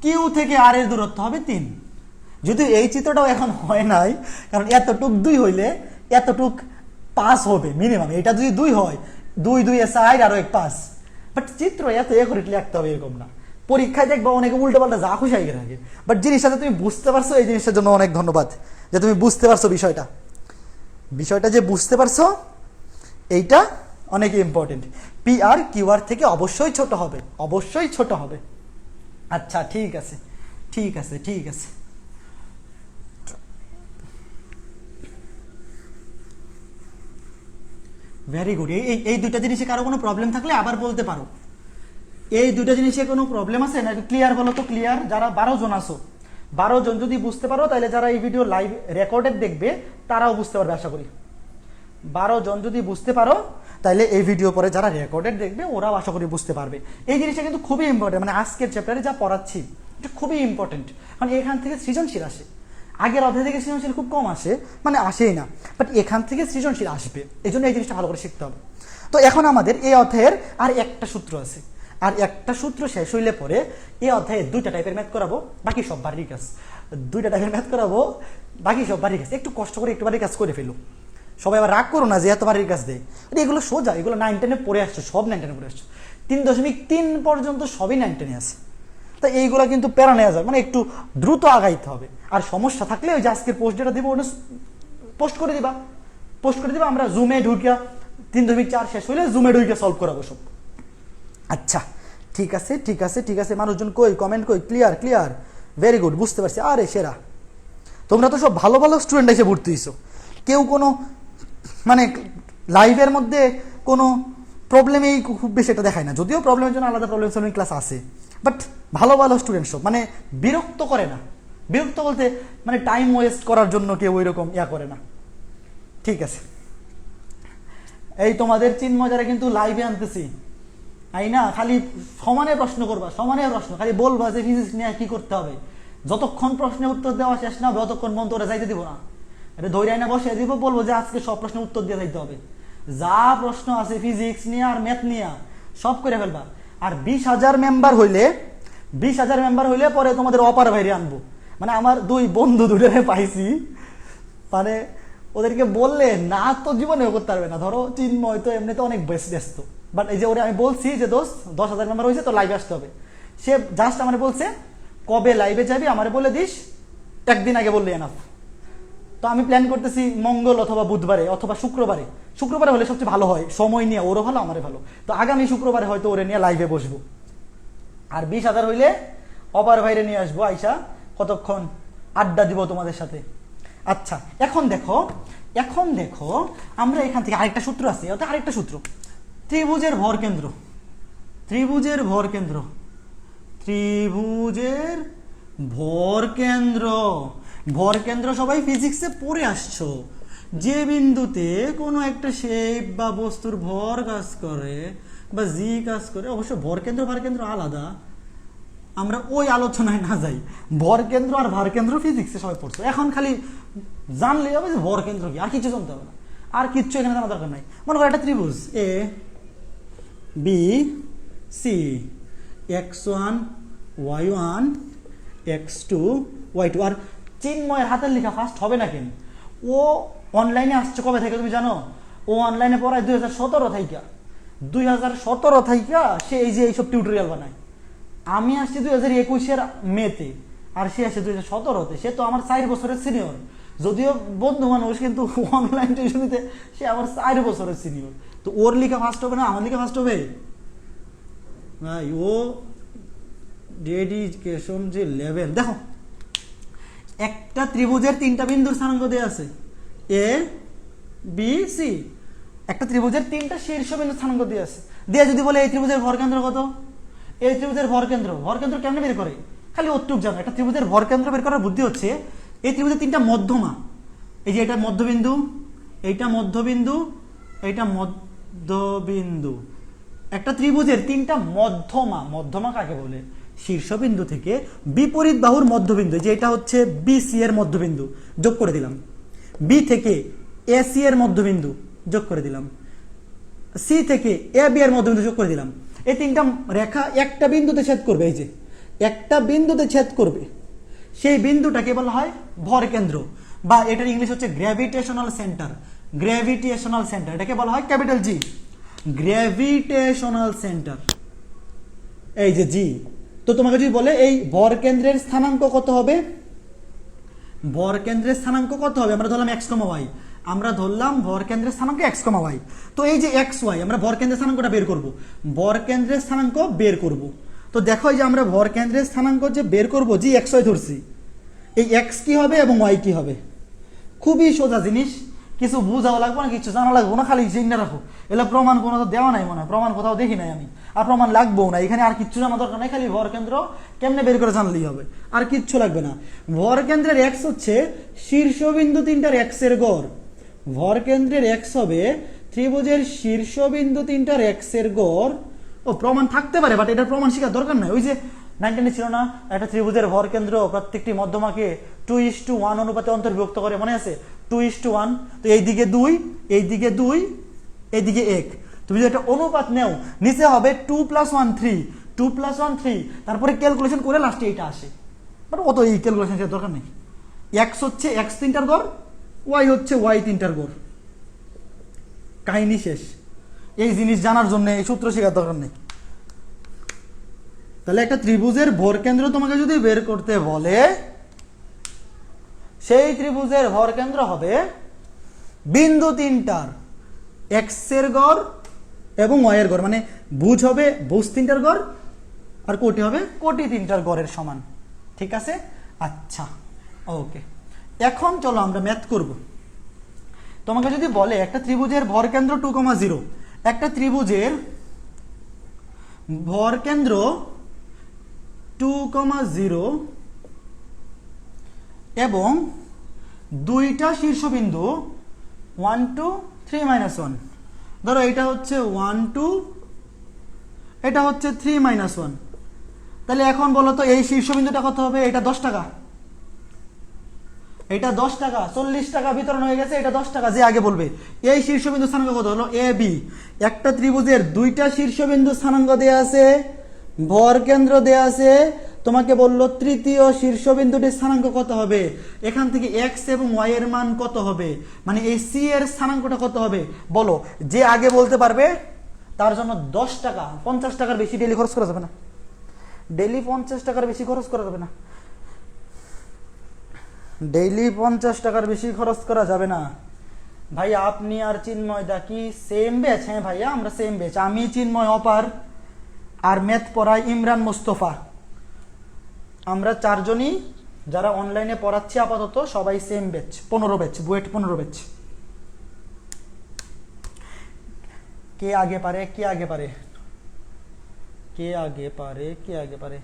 কিউ থেকে আর এর দূরত্ব হবে 3, যদি এই চিত্রটাও এখন হয় নাই, কারণ এতটুক 2 হইলে এতটুক 5 হবে মিনিমাম, এটা যদি 2 হয় 2 2 এ 4 আর 1 5, বাট চিত্র এত করে লিখতে হবে এরকম না, পরীক্ষায় দেখবো অনেকে উল্টো পাল্টা যা খুশি আগে থাকে, বাট জিনিসটা তুমি বুঝতে পারছো, এই জিনিসটার জন্য অনেক ধন্যবাদ। যে তুমি বুঝতে পারছো বিষয়টা, বিষয়টা যে বুঝতে পারছো এইটা অনেক important. P R Q R থেকে অবশ্যই ছোট হবে, অবশ্যই ছোট হবে। আচ্ছা ঠিক আছে, ঠিক আছে, ঠিক আছে। Very good. এই দুইটা জিনিসে কারো কোনো প্রবলেম থাকলে আবার বলতে পারো। এই দুইটা জিনিসে কোনো প্রবলেম আছে না? ক্লিয়ার বলো তো, ক্লিয়ার? যারা 12 জন আসো, 12 জন যদি বুঝতে পারো তাহলে যারা এই ভিডিও লাইভ রেকর্ডেড দেখবে তারাও বুঝতে পারবে আশা করি। 12 জন যদি বুঝতে পারো তাহলে এই ভিডিও পরে যারা রেকর্ডেড দেখবে ওরাও আশা করি বুঝতে পারবে। এই জিনিসটা কিন্তু খুবই ইম্পর্টেন্ট, মানে আজকের চ্যাপ্টারে যা পড়াচ্ছি এটা খুবই ইম্পর্টেন্ট, কারণ এখান থেকে সৃজনশীল আসে। আগের অধ্যায় থেকে সৃজনশীল খুব কম আসে, মানে আসেই না, বাট এখান থেকে সৃজনশীল আসবে, এই জন্য এই জিনিসটা ভালো করে শিখতে হবে। তো এখন আমাদের এই অধ্যায়ের আর একটা সূত্র আছে, আর একটা সূত্র শেষ হইলে পরে এই অধ্যায়ে 2টা টাইপের ম্যাথ করাবো, বাকি সব বাড়ির কাজ। 2টা টাইপের ম্যাথ করাবো, বাকি সব বাড়ির কাজ। একটু কষ্ট করে একটু বাড়ির কাজ করে ফেলো। সবাই আবার রাগ করো না যে এত বাড়ির কাজ দেয়, এগুলো সোজা, এগুলো 9 10-এ পড়ে আসছো, সব 9 10-এ পড়ে আসছো। 3.3 পর্যন্ত সবই 9 10-এ আছে। তাই এইগুলো কিন্তু প্যারা নেওয়া যায়, মানে একটু দ্রুত আগাইতে হবে। আর সমস্যা থাকলে ওই যে আজকের পোস্ট যেটা দিব ওটা পোস্ট করে দিবা, পোস্ট করে দিবা, আমরা জুমে ঢুকিয়া 3.4 শেষ হইলে জুমে ঢুকিয়া সলভ করাবো সব। আচ্ছা ঠিক আছে, ঠিক আছে, ঠিক আছে। মানুষজন কই, কমেন্ট কই? ক্লিয়ার, ক্লিয়ার, ভেরি গুড, বুঝতে পারছি। আরে সেরা, তোমরা তো সব ভালো ভালো স্টুডেন্ট এসে ভর্তি হইছো। কেউ কোনো মানে লাইভের মধ্যে কোনো প্রবলেমেই খুব বেশি একটা দেখায় না, যদিও প্রবলেমের জন্য আলাদা প্রবলেম সলভিং ক্লাস আছে, বাট ভালো ভালো স্টুডেন্ট সব, মানে বিরক্ত করে না। বিরক্ত বলতে মানে টাইম ওয়েস্ট করার জন্য কেউ ওই রকম করে না। ঠিক আছে, এই তোমাদের চিন্ময় যারা কিন্তু লাইভে আনতেছি, তাই না? খালি সমানে প্রশ্ন করবা, সমানে প্রশ্ন, খালি বলবা যে ফিজিক্স নিয়ে কি করতে হবে। যতক্ষণ প্রশ্নের উত্তর দেওয়া শেষ না হবে ততক্ষণ মন তোরা যাইতে দিব না। এটা ধৈর্য না বসে দিব, বলবো যে আজকে সব প্রশ্নের উত্তর দিয়ে যাইতে হবে। যা প্রশ্ন আছে ফিজিক্স নিয়ে আর ম্যাথ নিয়ে সব করে ফেলবা। আর 20,000 মেম্বার হইলে, 20,000 মেম্বার হইলে পরে তোমাদের অপার বাইরে আনবো। মানে আমার 2 বন্ধু দুটোরে পাইছি, মানে ওদেরকে বললে না তো জীবনেও করতে পারবে না। ধরো চিন্ময় তো এমনিতে অনেক ব্যস্ত, বাট এই যে ওরে আমি বলছি যে দোস্ত 10,000 মেম্বার হয়েছে তো লাইভে আসতে হবে, সে জাস্ট আমার বলছে কবে লাইভে যাবি আমারে বলে দিস, একদিন আগে বললে এনাফ। তো আমি প্ল্যান করতেছি মঙ্গল অথবা বুধবারে অথবা শুক্রবারে। শুক্রবারে হলে সবচেয়ে ভালো হয়, সময় নিয়ে ওরও ভালো আমারে ভালো। তো আগামী শুক্রবারে হয়তো ওরে নিয়ে লাইভে বসবো। আর 20,000 হইলে অপার ভাইরে নিয়ে আসবো, আইসা কতক্ষণ আড্ডা দিব তোমাদের সাথে। আচ্ছা এখন দেখো, এখন দেখো আমরা এখান থেকে আরেকটা সূত্র আছে, আরেকটা সূত্র, ত্রিভুজের ভর কেন্দ্র, ত্রিভুজের ভর কেন্দ্র, ত্রিভুজের ভর কেন্দ্র। ভর কেন্দ্র সবাই ফিজিক্সে পড়ে আসছো। যে বিন্দুতে কোনো একটা শেপ বা বস্তুর ভর কাজ করে বা জি কাজ করে, অবশ্য ভর কেন্দ্র ভার কেন্দ্র আলাদা, আমরা ওই আলোচনায় না যাই। ভর কেন্দ্র আর ভার কেন্দ্র ফিজিক্সে সবাই পড়ছো, এখন খালি জানলেই হবে যে ভর কেন্দ্র কি, আর কিছু জানতে হবে না, আর কিচ্ছু এখানে জানা দরকার নাই। মনে করো একটা ত্রিভুজ A B C, x1 y1 x2 y2। আর চিন্ময়ের হাতের লেখা ফার্স্ট হবে না কেন? ও অনলাইনে আসছে কবে থেকে তুমি জানো? ও অনলাইনে পড়ায় 2017 থেকে, 2017 থেকে সে এই যে এইসব টিউটোরিয়াল বানায়। আমি আসছি 2021-এর মেতে, আর সে আসে 2017-তে। সে তো আমার 4 বছরের সিনিয়র, যদিও বন্ধু মানুষ, কিন্তু অনলাইন টিউশনিতে সে আমার 4 বছরের সিনিয়র। তো ওর লেখা ফার্স্ট হবে না, আমার লেখা ফার্স্ট হবে ভাই? ও ডেডিকেশন যে লেভেল দেখো। একটা ত্রিভুজের 3টা বিন্দুর স্থানাঙ্ক দেওয়া আছে, এ বি সি। একটা ত্রিভুজের 3টা শীর্ষবিন্দু স্থানাঙ্ক দেওয়া আছে, দিয়ে যদি বলে এই ত্রিভুজের ভরকেন্দ্র কত, এই ত্রিভুজের ভরকেন্দ্র, ভরকেন্দ্র কেমনে বের করে? খালি অতটুক জানো, একটা ত্রিভুজের ভরকেন্দ্র বের করার বুদ্ধি হচ্ছে এই ত্রিভুজের 3টা মধ্যমা, এই যে এটা মধ্যবিন্দু, এইটা মধ্যবিন্দু, এইটা মধ্যবিন্দু। একটা ত্রিভুজের 3টা মধ্যমা, মধ্যমা কাকে বলে? শীর্ষবিন্দু থেকে বিপরীত বাহুর মধ্যবিন্দু, যে এটা হচ্ছে বিসি এর মধ্যবিন্দু, যোগ করে দিলাম। বি থেকে এসি এর মধ্যবিন্দু যোগ করে দিলাম। সি থেকে এ বি এর মধ্যবিন্দু যোগ করে দিলাম। এই 3টা রেখা একটা বিন্দুতে ছেদ করবে, এই যে একটা বিন্দুতে ছেদ করবে, সেই বিন্দুটাকে বলা হয় ভরকেন্দ্র, বা এটার ইংলিশ হচ্ছে গ্র্যাভিটেশনাল সেন্টার। গ্র্যাভিটেশনাল সেন্টার, এটাকে বলা হয় ক্যাপিটাল জি, গ্র্যাভিটেশনাল সেন্টার, এই যে জি। তো তোমাকে যদি বলে এই ভরকেন্দ্রের স্থানাঙ্ক কত হবে, ভর কেন্দ্রের স্থানাঙ্ক কত হবে? আমরা ধরলাম এক্স কমা ওয়াই, আমরা ধরলাম ভর কেন্দ্রের স্থানাঙ্ক এক্স কমা ওয়াই। তো এই যে এক্স ওয়াই, আমরা ভর কেন্দ্রের স্থানাঙ্কটা বের করব, ভর কেন্দ্রের স্থানাঙ্ক বের করব। তো দেখো এই যে আমরা ভর কেন্দ্রের স্থানাঙ্ক যে বের করব, যে এক্স ওয়াই ধরছি, এই এক্স কি হবে এবং ওয়াই কি হবে? খুবই সোজা জিনিস, কিছু বুঝাও লাগবে না, কিছু জানা লাগবে না, খালি চিন্তা রাখো। এগুলো প্রমাণ কোনো তো দেওয়া নাই মনে হয়, প্রমাণ কোথাও দেখি নাই আমি, আর প্রমাণ লাগবেও না এখানে, আর কিচ্ছু জানা দরকার নাই, খালি ভর কেন্দ্র কেমনে বের করে জানলেই হবে, আর কিচ্ছু লাগবে না। ভর কেন্দ্রের এক্স হচ্ছে শীর্ষবিন্দু তিনটার এক্স এর গড়। ভর কেন্দ্রের এক্স হবে ত্রিভুজের শীর্ষবিন্দু তিনটার এক্স এর গড়। ও প্রমাণ থাকতে পারে, বাট এটার প্রমাণ শেখার দরকার নাই। ওই যে 19 ছিল না, একটা ত্রিভুজের ভর কেন্দ্র প্রত্যেকটি মধ্যমাকে 2:1 অনুপাতে অন্তর্ভুক্ত করে, মনে আছে? 2:1। তো এইদিকে 2, এইদিকে 2, এইদিকে 1। তুমি যদি একটা অনুপাত নেও, নিচে হবে 2 + 1 3, 2 + 1 3, তারপরে ক্যালকুলেশন করে লাস্টে এইটা আসে। বাট অত এই ক্যালকুলেশন শেখার দরকার নেই। এক্স হচ্ছে এক্স তিনটার গড়, ওয়াই হচ্ছে ওয়াই তিনটার গড়, কাহিনী শেষ। এই জিনিস জানার জন্য এই সূত্র শেখার দরকার নেই। তাহলে একটা ত্রিভুজের ভর কেন্দ্র তোমাকে যদি বের করতে বলে, সেই ত্রিভুজের ভর কেন্দ্র হবে বিন্দু তিনটার এক্স এর গড় এবং ওয়াই এর গড়, মানে ভুজ হবে ভুজ তিনটার গড়, আর কোটি হবে কোটি তিনটার গড়ের সমান। ঠিক আছে? আচ্ছা, ওকে। এখন চলো আমরা ম্যাথ করব। তোমাকে যদি বলে একটা ত্রিভুজের ভর কেন্দ্র 2,0, একটা ত্রিভুজের ভর কেন্দ্র 2,0 এবং দুইটা শীর্ষবিন্দু 1 2 3 - 1, ধরো এটা হচ্ছে 1 2, এটা হচ্ছে 3 - 1। তাহলে এখন বলো তো এই শীর্ষবিন্দুটা কত হবে? এটা 10 টাকা, এটা 10 টাকা, 40 টাকা বিতরণ হয়ে গেছে, এটা 10 টাকা। যে আগে বলবে এই শীর্ষবিন্দু স্থানাঙ্ক কত হলো? A B. একটা ত্রিভুজের দুইটা শীর্ষবিন্দু স্থানাঙ্ক দেয়া আছে, ভর কেন্দ্র দেয়া আছে, তোমাকে বললো তৃতীয় শীর্ষবিন্দুটির স্থানাঙ্ক কত হবে, এখান থেকে এক্স এবং ওয়াই এর মান কত হবে, মানে এই সি এর স্থানাঙ্কটা কত হবে বলো। যে আগে বলতে পারবে তার জন্য 10 টাকা, 50 টাকার বেশি ডেলি খরচ করা যাবে না, ডেলি 50 টাকার বেশি খরচ করা যাবে না, ডেইলি 50 টাকার বেশি খরচ করা যাবে না। ভাই আপনি আর চিন্ময় দা কি সেম ব্যাচ? হ্যাঁ ভাইয়া, আমরা সেম ব্যাচ। আমি চিন্ময় অপার আর ম্যাথ পড়াই ইমরান মোস্তফা। আমরা চারজনই যারা অনলাইনে পড়াচ্ছি আপাতত সবাই same batch, 15 batch, BUET 15 batch. কে আগে পারে, কে আগে পারে, কে আগে পারে, কে আগে পারে?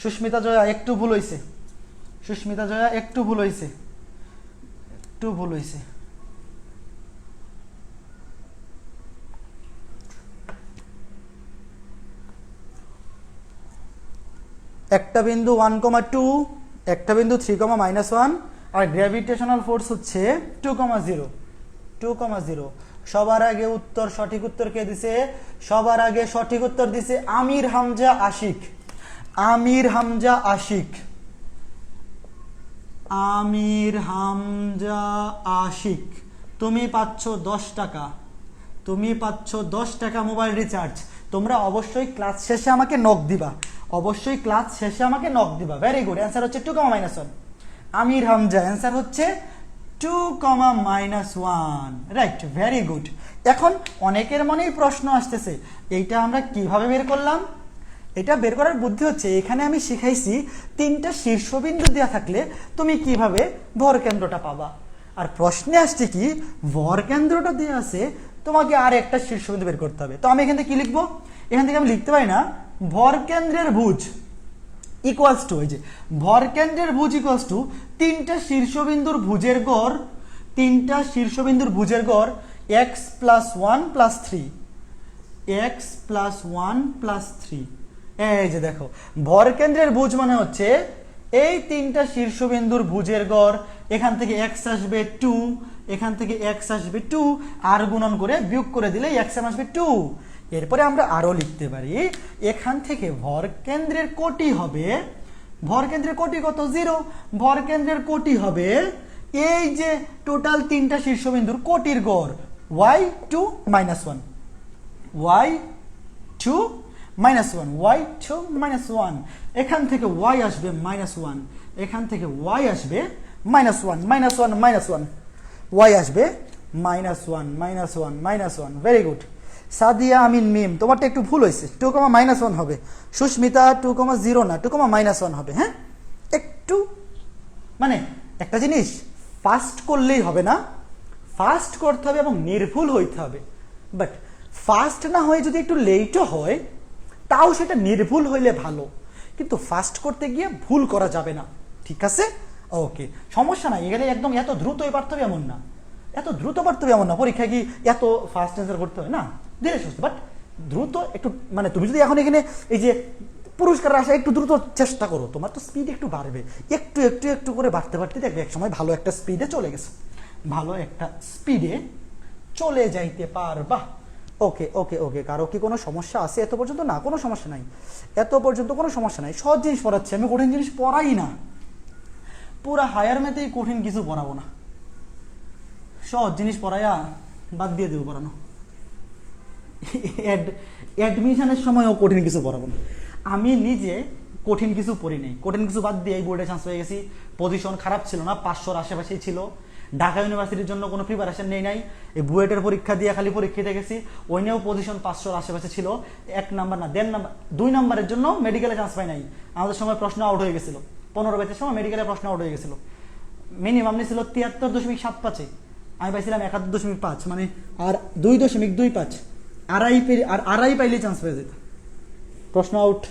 সুস্মিতা জয়া একটু ভুল হয়েছে, সুস্মিতা জয়া একটু ভুল হয়েছে, একটু ভুল হয়েছে। একটা বিন্দু 1,2, একটা বিন্দু 3,-1, আর গ্র্যাভিটেশনাল ফোর্স হচ্ছে 2,0, 2,0। সবার আগে উত্তর, সঠিক উত্তর কে দিছে? সবার আগে সঠিক উত্তর দিছে আমির হামজা আশিক, আমির হামজা আশিক, আমির হামজা আশিক। তুমি পাচ্ছ 10 টাকা, তুমি পাচ্ছ 10 টাকা মোবাইল রিচার্জ। তোমরা অবশ্যই ক্লাস শেষে আমাকে নক দিবা, অবশ্যই ক্লাস শেষে আমাকে নক দিবা। ভেরি গুড, অ্যান্সার হচ্ছে 2,-1। আমির হামজা অ্যান্সার হচ্ছে 2,-1, রাইট, ভেরি গুড। এখন অনেকের মনেই প্রশ্ন আসতেছে, এইটা আমরা কিভাবে বের করলাম? এটা বের করার বুদ্ধি হচ্ছে, এখানে আমি শিখাইছি তিনটা শীর্ষবিন্দু দেওয়া থাকলে তুমি কিভাবে ভর কেন্দ্রটা পাবা। আর প্রশ্নে আসছে কি, ভর কেন্দ্রটা দেওয়া আছে, তোমাকে আর একটা শীর্ষবিন্দু বের করতে হবে। তো আমি এখান থেকে কি লিখবো? এখান থেকে আমি লিখতে পারি না ভর কেন্দ্রের ভুজ ইকুয়ালস টু, এই যে ভর কেন্দ্রের ভুজ ইকুয়ালস টু তিনটা শীর্ষবিন্দুর ভুজের গড়, তিনটা শীর্ষবিন্দুর ভুজের গড় x + 1 + 3, x + 1 + 3। এই যে দেখো, ভর কেন্দ্রের ভুজ মানে হচ্ছে এই তিনটা শীর্ষবিন্দুর ভুজের গড়, এখান থেকে x আসবে 2, এখান থেকে x আসবে 2, আর গুণন করে বিয়োগ করে দিলে x আসবে 2। এরপরে আমরা আরো লিখতে পারি, এখান থেকে ভর কেন্দ্রের কোটি হবে, ভর কেন্দ্রের কোটি কত? 0। ভর কেন্দ্রের কোটি হবে এই যে টোটাল তিনটা শীর্ষবিন্দুর কোটির গড় y2 - 1, y2 - 1, y2 - 1। এখান থেকে y আসবে -1, এখান থেকে y আসবে -1 -1 -1, ওয়াই আসবে -1 ভেরি গুড। সাদিয়া আমিন মিম, তোমারটা একটু ভুল হয়েছে, 2, -1 হবে। সুস্মিতা 2, 0 না, 2, -1 হবে। হ্যাঁ, একটু মানে একটা জিনিস ফাস্ট করলেই হবে না, ফাস্ট করতে হবে এবং নির্ভুল হইতে হবে। বাট ফাস্ট না হয়ে যদি একটু লেটও হয় তাও সেটা নির্ভুল হইলে ভালো, কিন্তু ফাস্ট করতে গিয়ে ভুল করা যাবে না, ঠিক আছে? ওকে, সমস্যা নাই, এখানে একদম এত দ্রুতই পারতে হবে এমন না, এত দ্রুত পারতে হবে এমন না, পরীক্ষা কি এত ফাস্ট অ্যান্সার করতে হয় না, ধীরে সুস্থ বাট দ্রুত একটু। মানে তুমি যদি এখন এখানে এই যে পুরস্কারের আশা একটু দ্রুত চেষ্টা করো, তোমার তো স্পিড একটু বাড়বে, একটু একটু একটু করে বাড়তে বাড়তে দেখবে এক সময় ভালো একটা স্পিডে চলে গেছে, ভালো একটা স্পিডে চলে যাইতে পারবা। ওকে ওকে ওকে, কারো কি কোনো সমস্যা আছে এত পর্যন্ত? না, কোনো সমস্যা নাই, এত পর্যন্ত কোনো সমস্যা নাই, সহজ জিনিস পড়াচ্ছি আমি, কঠিন জিনিস পড়াই না, পুরা হায়ার ম্যাথেই কঠিন কিছু পড়াবো না, সহজ জিনিস পড়াইয়া বাদ দিয়ে দেবো পড়ানো, অ্যাডমিশনের সময়ও কঠিন কিছু পড়াবো না। আমি নিজে কঠিন কিছু পড়ি নাই, কঠিন কিছু বাদ দিয়ে এই বোর্ডে চান্স পেয়ে গেছি, পজিশন খারাপ ছিল না, 500-র আশেপাশেই ছিল, ঢাকা ইউনিভার্সিটির জন্য কোনো প্রিপারেশন নেই নাই, এই বুয়েটের পরীক্ষা দিয়ে খালি পরীক্ষা দিয়ে গেছি, ওই নিয়েও পজিশন 500-র আশেপাশে ছিল, 1 নাম্বার না 1.5 নাম্বার 2 নাম্বারের জন্য মেডিকেলে চান্স পাই নাই, আমাদের সময় প্রশ্ন আউট হয়ে গেছিল, 15 ব্যাচের সময় মেডিকেলে প্রশ্ন আউট হয়ে গেছিল, মিনিমাম ছিল 73.75, আমি পাইছিলাম 71.5, মানে আর 2.25, আড়াই পাইলে চান্স পেয়ে যেত, প্রশ্ন আউট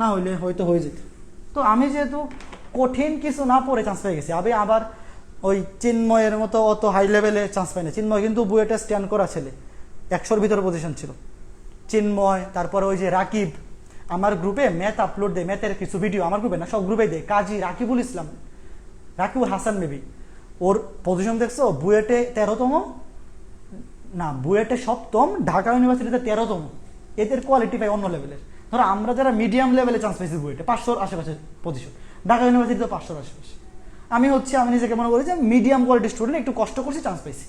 না হইলে হয়তো হয়ে যেত। তো আমি যেহেতু কঠিন কিছু না পড়ে চান্স পেয়ে গেছি, আমি আবার ওই চিন্ময়ের মতো অত হাই লেভেলে চান্স পাই না, চিন্ময় কিন্তু বুয়েটে স্ট্যান্ড করা ছেলে, 100-র ভিতরে পজিশন ছিল চিন্ময়, তারপরে ওই যে রাকিব, আমার গ্রুপে ম্যাথ আপলোড দেয়, ম্যাথের কিছু ভিডিও আমার গ্রুপে না সব গ্রুপে দেয়, কাজী রাকিবুল ইসলাম, রাকিবুল হাসান মেবি, ওর পজিশন দেখছো বুয়েটে 13তম না, বুয়েটে 7ম, ঢাকা ইউনিভার্সিটিতে 13তম, এদের কোয়ালিটি পাই অন্য লেভেলের। ধরো আমরা যারা মিডিয়াম লেভেলে চান্স পাইছি বুয়েটে 500-র আশেপাশে পজিশন, ঢাকা ইউনিভার্সিটিতে 500-র আশেপাশে, আমি নিজেকে মনে করি যে মিডিয়াম কোয়ালিটির স্টুডেন্ট, একটু কষ্ট করছি চান্স পাইছি।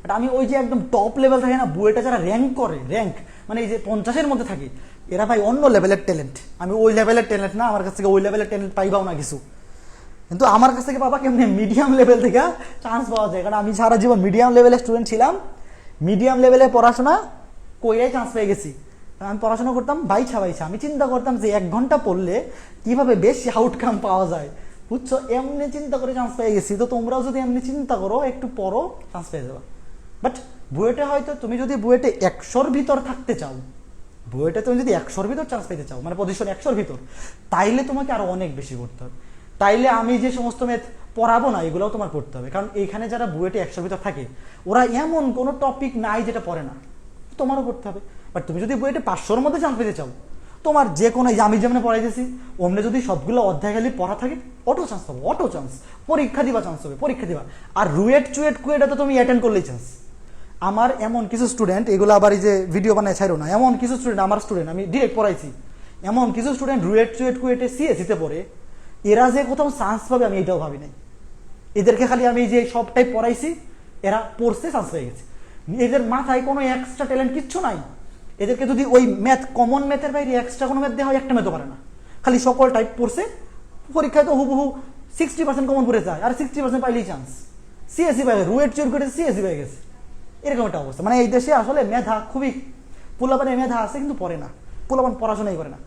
বাট আমি ওই যে একদম টপ লেভেল থাকে না বুয়েটে যারা র্যাঙ্ক করে, র্যাঙ্ক মানে এই যে 50-এর মধ্যে থাকে, এরা ভাই অন্য লেভেলের ট্যালেন্ট, আমি ওই লেভেলের ট্যালেন্ট না, আমার কাছ থেকে ওই লেভেলের ট্যালেন্ট পাইবাও না কিছু, কিন্তু আমার কাছ থেকে পাবা কেমনি মিডিয়াম লেভেল থেকে চান্স পাওয়া যায়, কারণ আমি সারা জীবন মিডিয়াম লেভেলের স্টুডেন্ট ছিলাম, মিডিয়াম লেভেলে পড়াশোনা কইরাই চান্স পেয়ে গেছি। আমি পড়াশোনা করতাম বাইছা, আমি চিন্তা করতাম যে 1 ঘন্টা পড়লে কিভাবে বেশি আউটকাম পাওয়া যায়, বুঝছো, এমনি চিন্তা করে চান্স পেয়ে গেছি। তো তোমরাও যদি এমনি চিন্তা করো, একটু পড়ো, চান্স পেয়ে যাবে। বাট বুয়েটে হয়তো তুমি যদি বুয়েটে 100-র ভিতর থাকতে চাও, বুয়েটে তুমি যদি 100-র ভিতর চান্স পেতে চাও, মানে পজিশন 100-র ভিতর, তাইলে তোমাকে আরো অনেক বেশি করতে হবে, তাইলে আমি যে সমস্ত ম্যাথ পড়াবো না এগুলোও তোমার পড়তে হবে, কারণ এইখানে যারা বুয়েটে 100-র ভিতর থাকে ওরা এমন কোনো টপিক নাই যেটা পড়ে না, তোমারও পড়তে হবে। বাট তুমি যদি বুয়েটে 500-র মধ্যে চান্স পেতে চাও, তোমার যে কোনো, আমি যেমন পড়াইতেছি অমনে যদি সবগুলো অধ্যায় খালি পড়া থাকে, অটো চান্স পাবো, অটো চান্স, পরীক্ষা দিবা চান্স হবে, পরীক্ষা দিবা। আর রুয়েট চুয়েট কুয়েটা তো তুমি অ্যাটেন্ড করলেই চান্স। আমার এমন কিছু স্টুডেন্ট, এগুলো আবার এই যে ভিডিও বানায় ছাড়ো না, এমন কিছু স্টুডেন্ট, আমার স্টুডেন্ট আমি ডিরেক্ট পড়াইছি, এমন কিছু স্টুডেন্ট রুয়েট চুয়েট কুয়েটে সিএসিতে পড়ে, এরা যে কোথাও চান্স পাবে আমি এটাও ভাবি নাই, এদেরকে খালি আমি যে সবটাই পড়াইছি, এরা পড়ছে চান্স পেয়ে গেছে, এদের মাথায় কোনো এক্সট্রা ট্যালেন্ট কিচ্ছু নাই, এদেরকে যদি ওই ম্যাথ, কমন ম্যাথের বাইরে এক্সট্রা কোনো ম্যাথ দেওয়া হয়, একটা ম্যাথও পারে না, খালি সকল টাইপ পড়ছে, পরীক্ষায় তো হুবহু 60% কমন পড়ে যায়, আর 60% পাইলেই চান্স, সিএসি পাই, রুয়েট চুয়েট করে সিএসি পেয়ে গেছে, এরকম একটা অবস্থা। মানে এই দেশে আসলে মেধা খুবই, পোলাপানে মেধা আছে কিন্তু পড়ে না, পোলাপান পড়াশোনাই করে না,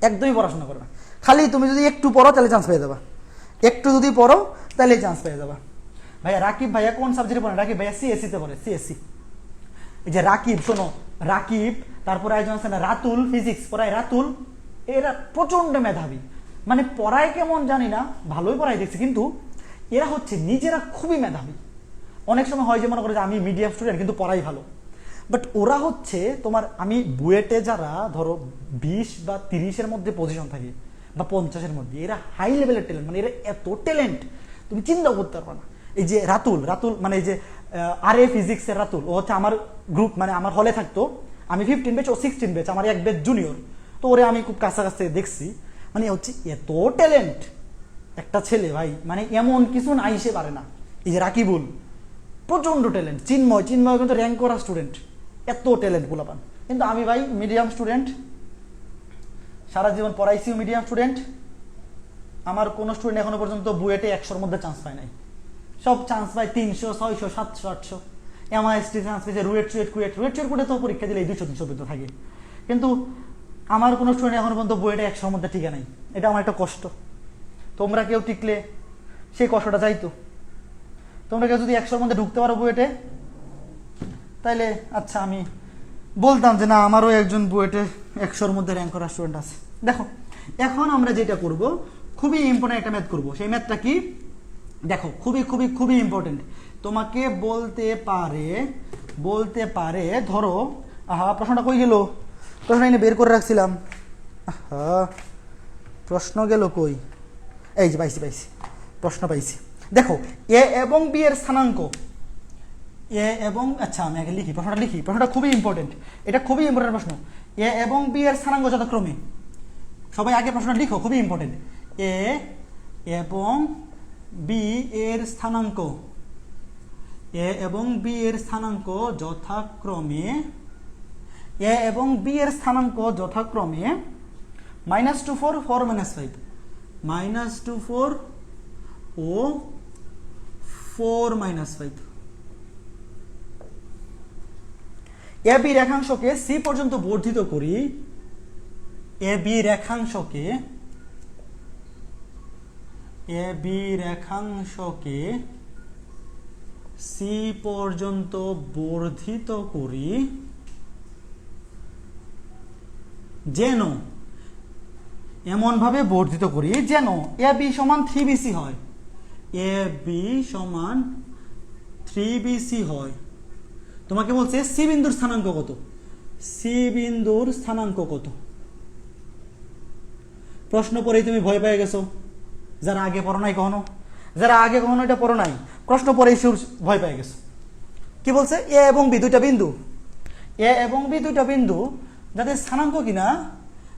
একদমই পড়াশোনা করে না, খালি তুমি যদি একটু পড়ো তাহলে চান্স পেয়ে যাবা, একটু যদি পড়ো তাহলে চান্স পেয়ে যাবা। ভাইয়া রাকিব ভাইয়া কোন সাবজেক্টে পড়ে? রাকিব ভাইয়া সিএসসিতে পড়ে, সিএসসি। এই যে রাকিব, শোনো, রাকিব, তারপরে একজন আছে না রাতুল, ফিজিক্স পড়ায় রাতুল, এরা প্রচন্ড মেধাবী, মানে পড়ায় কেমন জানি না, ভালোই পড়াই দেখছি, কিন্তু এরা হচ্ছে নিজেরা খুবই মেধাবী। অনেক সময় হয় যে মনে করে যে আমি মিডিয়াম স্টুডেন্ট কিন্তু পড়াই ভালো, বাট ওরা হচ্ছে তোমার, আমি বুয়েটে যারা ধরো 20 বা 30-এর মধ্যে পজিশন থাকে বা 50-এর মধ্যে, এরা হাই লেভেলের ট্যালেন্ট, মানে এরা এত ট্যালেন্ট তুমি চিন্তা করতে পারবে না। এই যে রাতুল মানে এই যে আরএ ফিজিক্সের রাতুল, ও হচ্ছে আমার গ্রুপ, মানে আমার হলে থাকতো, আমি 15 ব্যাচ, ও 16 ব্যাচ, আমার এক ব্যাচ জুনিয়র, তো ওরে আমি খুব কাছাকাছি দেখছি, মানে হচ্ছে এত ট্যালেন্ট একটা ছেলে ভাই, মানে এমন কিছু নাই সে পারে না। এই যে রাকিবুল প্রচন্ড ট্যালেন্ট, চিন্ময় কিন্তু র্যাঙ্ক করা স্টুডেন্ট, এত ট্যালেন্ট পোলাপান, কিন্তু আমি ভাই মিডিয়াম স্টুডেন্ট, সারা জীবন পড়াইছিও মিডিয়াম স্টুডেন্ট, আমার কোনো স্টুডেন্ট এখনো পর্যন্ত বুয়েটে 100-র মধ্যে চান্স পায় নাই, সব চান্স পায় 300, 600, 700, 800। এমআইএসটি চান্স পেয়েছে, রুয়েট কুয়েটে তো পরীক্ষা দিলে 200-300 পর্যন্ত থাকে, কিন্তু আমার কোনো স্টুডেন্ট এখনো পর্যন্ত বুয়েটে 100-র মধ্যে টিকে নাই। এটা আমার একটা কষ্ট। তোমরা কেউ টিকলে সেই কষ্টটা চাইতো। তোমরা কেউ যদি 100-র মধ্যে ঢুকতে পারো বুয়েটে, তাইলে আচ্ছা আমি বলতাম যে না আমারও একজন বুয়েটে 100-র মধ্যে র্যাঙ্ক করা স্টুডেন্ট আছে। দেখো এখন আমরা যেটা করব, খুবই ইম্পর্টেন্ট একটা ম্যাথ করব। সেই ম্যাথটা কি দেখো, খুবই খুবই খুবই ইম্পর্টেন্ট। তোমাকে বলতে পারে ধরো, প্রশ্নটা কই গেল? প্রশ্ন এনে বের করে রাখছিলাম, প্রশ্ন গেল কই? এই যে পাইছি, প্রশ্ন পাইছি। দেখো এ এবং বি এর স্থানাঙ্ক, এ এবং, আচ্ছা আমি আগে লিখি, প্রশ্নটা খুবই ইম্পর্টেন্ট, এটা খুবই ইম্পর্টেন্ট প্রশ্ন। এ এবং বি এর স্থানাঙ্ক যথাক্রমে, সবাই আগে প্রশ্নটা লিখো, খুবই ইম্পর্টেন্ট। এ এবং বি এর স্থানাঙ্ক, এ এবং বি এর স্থানাঙ্ক যথাক্রমে, এ এবং বি এর স্থানাঙ্ক যথাক্রমে -24, 4, -5, -24 ও 4, -5। এ বি রেখাংশকে সি পর্যন্ত বর্ধিত করি, এ বি রেখাংশকে সি পর্যন্ত বর্ধিত করি যেন, এমনভাবে বর্ধিত করি যেন এ বি সমান 3BC হয়, এ বি সমান 3BC হয়। তোমাকে বলছে সি বিন্দুর স্থানাঙ্ক কত, সি বিন্দুর স্থানাঙ্ক কত? প্রশ্ন পড়েই তুমি ভয় পেয়ে গেছো, যারা আগে পড়ো নাই কখনো, এটা পড়ো নাই, প্রশ্ন পড়েই ভয় পেয়ে গেছো। কি বলছে? এ এবং বি দুইটা বিন্দু, যাদের স্থানাঙ্ক কিনা,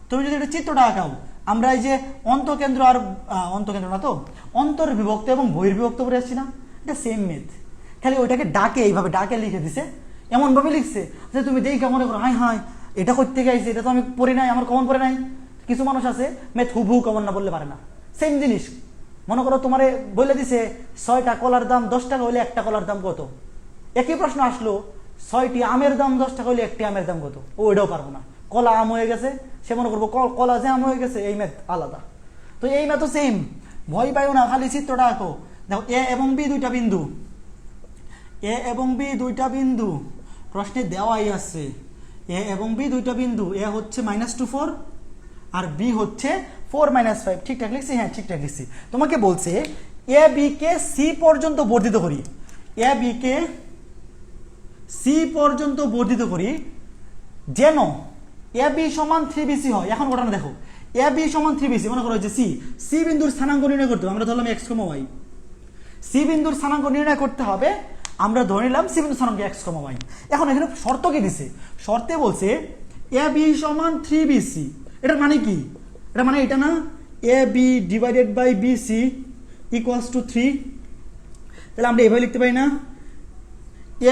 তুমি যদি একটা চিত্রটা আঁকাও, আমরা এই যে অন্তকেন্দ্র আর অন্তকেন্দ্র না তো অন্তর্বিভক্ত এবং বহির্বিভক্ত করে আসছি না, এটা সেম মেথ, খালি ওইটাকে এইভাবে ডাকে লিখে দিছে, এমনভাবে লিখছে যে তুমি দেখে মনে করো হাই এটা করতে গেছে, এটা তো আমি পড়ি নাই, আমার কমন পড়ে নাই। কিছু মানুষ আছে মেথ হুবহু কমন না বললে পারে না, সেম জিনিস। মনে করো তোমারে বলে দিছে 6টা কলার দাম 10 টাকা হলে একটা কলার দাম কত, একই প্রশ্ন আসলো 6টি আমের দাম 10 টাকা হলে একটি আমের দাম কত, ও এটাও পারবো না। কলা আম হয়ে গেছে, সে মনে করবো কলা যে আম হয়ে গেছে, এই ম্যাথ আলাদা। তো এই ম্যাথও সেম, ভয় পাইও না, খালি চিত্রটা আঁকো। দেখো এ এবং বি দুইটা বিন্দু, প্রশ্নে দেওয়াই আছে। এ এবং বি দুইটা বিন্দু, এ হচ্ছে -24 আর বি হচ্ছে 4, -5। ঠিকঠাক লিখছি? হ্যাঁ ঠিকঠাক লিখছি। তোমাকে বলছে এ বি কে সি পর্যন্ত বর্ধিত করি, যেন এ বি সমান 3BC হয়। এখন ঘটনা দেখো, এ বি সমান 3BC, মনে করো যে সি বিন্দুর স্থানাঙ্ক নির্ণয় করতে হবে, আমরা ধরলাম x, y। সি বিন্দুর স্থানাঙ্ক নির্ণয় করতে হবে, আমরা ধরে নিলাম সি বিন্দুর স্থানাঙ্ক x, y। এখন এখানে শর্ত কি দিছে? শর্তে বলছে এ বি সমান 3BC। এটার মানে কি? এটা মানে এটা না, A B divided by BC equals to 3। তাহলে আমরা এভাবে লিখতে পারি না,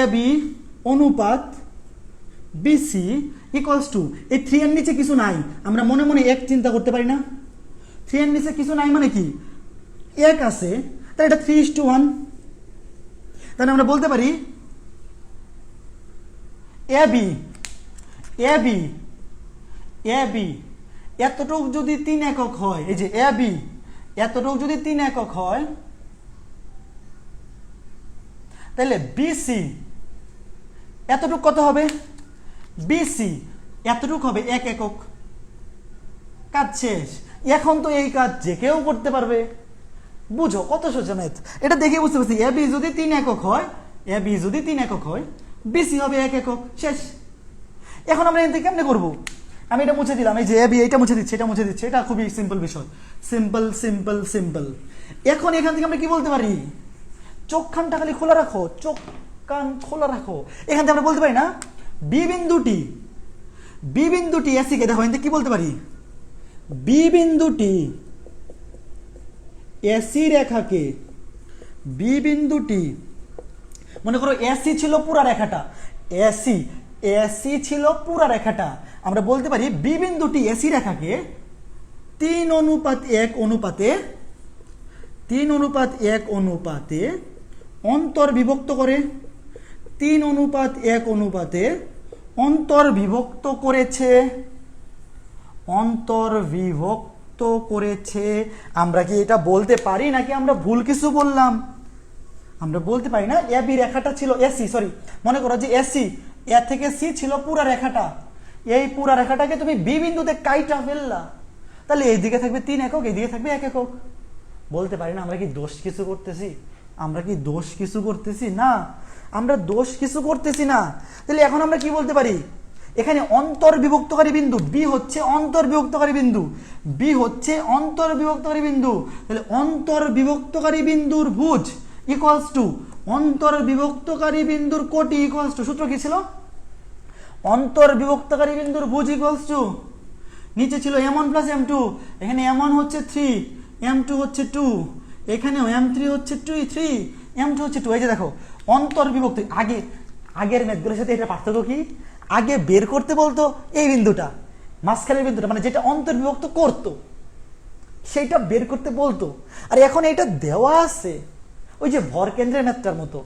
এ বি অনুপাত বিসি ইকুয়ালস টু, এই 3 এর নিচে কিছু নাই, আমরা মনে মনে 1 চিন্তা করতে পারি না। 3 এর নিচে কিছু নাই মানে কি? 1 আছে, তাহলে এটা 3:1। তাহলে আমরা বলতে পারি এ বি এতটুক যদি 3 একক হয়, এই যে এ বি এতটুক যদি 3 একক হয়, তাহলে বিসি এতটুক কত হবে? বিসি এতটুক হবে 1 একক। কাজ শেষ। এখন তো এই কাজ যে কেউ করতে পারবে, বুঝো কত সোজা ম্যাথ। এটা দেখে বুঝতে পারছি, এ বি যদি 3 একক হয়, বিসি হবে 1 একক, শেষ। এখন আমরা এখান থেকে কেমনে করবো? আমি এটা মুছে দিলাম, এই যে এ বি, এটা মুছে দিচ্ছে, এটা খুবই সিম্পল বিষয়, সিম্পল। এখন এখান থেকে আমরা কি বলতে পারি? চোখ কানটা খালি খোলা রাখো, এখান থেকে আমরা বলতে পারি না, বি বিন্দুটি এসি কে, দেখো এখান থেকে কি বলতে পারি? বি বিন্দুটি এসি রেখাকে, বি বিন্দুটি, মনে করো এসি ছিল পুরা রেখাটা, এসি ছিল পুরা রেখাটা, আমরা বলতে পারি বি বিন্দুটি এসি রেখাকে 3:1 অনুপাতে 3:1 অনুপাতে অন্তর্বিভক্ত করে, 3:1 অনুপাতে অন্তর্বিভক্ত করেছে, অন্তর্বিভক্ত করেছে। আমরা কি এটা বলতে পারি নাকি আমরা ভুল কিছু বললাম? আমরা বলতে পারি না। এ বি রেখাটা ছিল এসি, সরি মনে করো যে এসি, এ থেকে সি ছিল পুরা রেখাটা, এই পুরা রেখাটাকে তুমি বি বিন্দুতে কাইটা ফেললা, তাহলে এইদিকে থাকবে 3 একক, এইদিকে থাকবে 1 একক। বলতে পারি না আমরা কি দোষ কিছু করতেছি? আমরা কি দোষ কিছু করতেছি? না, আমরা দোষ কিছু করতেছি না। তাহলে এখন আমরা কি বলতে পারি? এখানে অন্তর্বিভক্তকারী বিন্দু বি হচ্ছে অন্তর্বিভক্তকারী বিন্দু, বি হচ্ছে অন্তর্বিভক্তকারী বিন্দু। তাহলে অন্তর্বিভক্তকারী বিন্দুর ভুজ ইকুয়ালস টু অন্তর্বিভক্তকারী বিন্দুর কোটি ইকুয়ালস টু, সূত্র কি ছিল? অন্তর্বিভক্তকারী বিন্দুর ভুজ ইকুয়ালস টু, নিচে ছিল m1 প্লাস m2, এখানে m1 হচ্ছে 3, m2 হচ্ছে 2, এখানেও m3 হচ্ছে 3, m2 হচ্ছে 2। এই যে দেখো অন্তর্বিভক্ত, আগের ম্যাথগুলোর সাথে এটা পার্থক্য কি? আগে বের করতে বলতো এই বিন্দুটা, মাঝখানের বিন্দুটা, মানে যেটা অন্তর্বিভক্ত করতো সেইটা বের করতে বলতো, আর এখন এটা দেওয়া আছে। ওই যে ভরকেন্দ্রের ম্যাথটার মতো,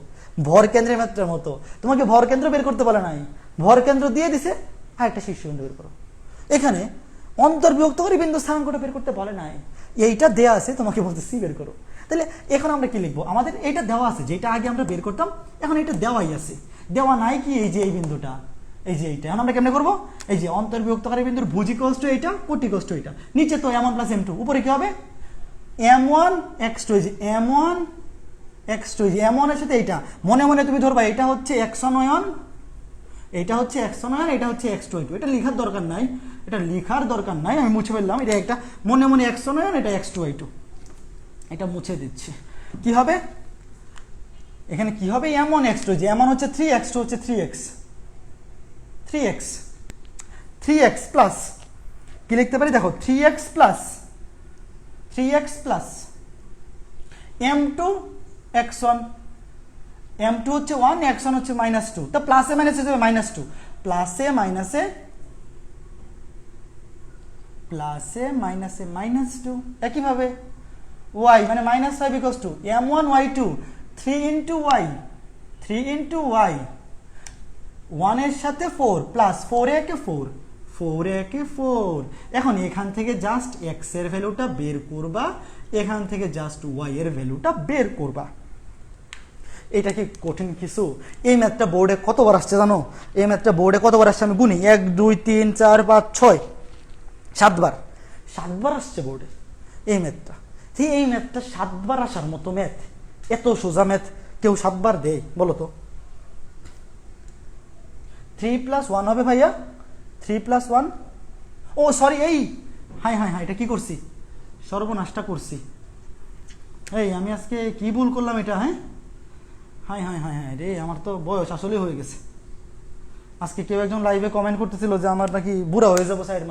ভরকেন্দ্রের ম্যাথটার মতো তোমাকে ভরকেন্দ্র বের করতে বলে নাই, ভরকেন্দ্র দিয়ে দিছে আর একটা শীর্ষবিন্দু বের করো। এখানে অন্তর্বিভক্তকারী বিন্দু স্থানাঙ্কটা বের করতে বলে নাই, এইটা দেওয়া আছে, তোমাকে বলতে সি বের করো। তাহলে এখন আমরা কি লিখবো? আমাদের এইটা দেওয়া আছে, যেটা আগে আমরা বের করতাম এখন এটা দেওয়াই আছে। দেওয়া নাই কি? এই যে এই বিন্দুটা, এই যে এইটা। এখন আমরা কেমনে করবো? এই যে অন্তর্বিভক্তকারী বিন্দুর ভুজ ইকুয়ালস টু এইটা, কোটি ইকুয়ালস টু এইটা। নিচে তো m1 প্লাস m2, উপরে কি হবে? m1 x2, এই যে m1 x2, এই যে m1 এর সাথে এইটা মনে মনে তুমি ধরবা এটা হচ্ছে x1, এটা হচ্ছে x1, এটা হচ্ছে x2। এটা লেখার দরকার নাই, এটা লেখার দরকার নাই, আমি মুছে ফেললাম। এটা একটা মনে মনে x1, এটা x2, এটা মুছে দিচ্ছি। কি হবে এখানে? কি হবে? m1 x2, যে m1 হচ্ছে 3, x2 হচ্ছে 3x, 3x প্লাস কি লিখতে পারি? দেখো 3x plus m2 x1, m2 হচ্ছে 1, x1 হচ্ছে -2, তা প্লাসে মাইনাসে যাবে -2, প্লাসে মাইনাসে -2। একইভাবে y মানে -5 equals to m1 y2, 3 into y, 1 এর সাথে 4 প্লাস 4 একে 4, 4 একে 4। এখন এখান থেকে জাস্ট x এর ভ্যালুটা বের করবা, এখান থেকে জাস্ট y এর ভ্যালুটা বের করবা। এটা কি কঠিন কিছু? এই ম্যাথটা বোর্ডে কতবার আসছে জানো? এই ম্যাথটা বোর্ডে কতবার আসছে আমি গুনি, 1 2 3 4 5 6 7বার আসছে বোর্ডে এই ম্যাথটা। ঠিক এই ম্যাথটা 7বার আসার মতো ম্যাথ, এত সোজা ম্যাথ কেউ 7বার দেয় বলো তো? 3 + 1 হবে ভাইয়া, 3 + 1, ও সরি, এই হাই এটা কি করছি? সর্বনাশটা করছি। এই আমি আজকে কি ভুল করলাম এটা? হাই রে, আমার তো বয়স আসলে হয়ে গেছে। আজকে কেউ একজন লাইভে কমেন্ট করতেছিল যে আমার নাকি বুড়া হয়ে যাবো 4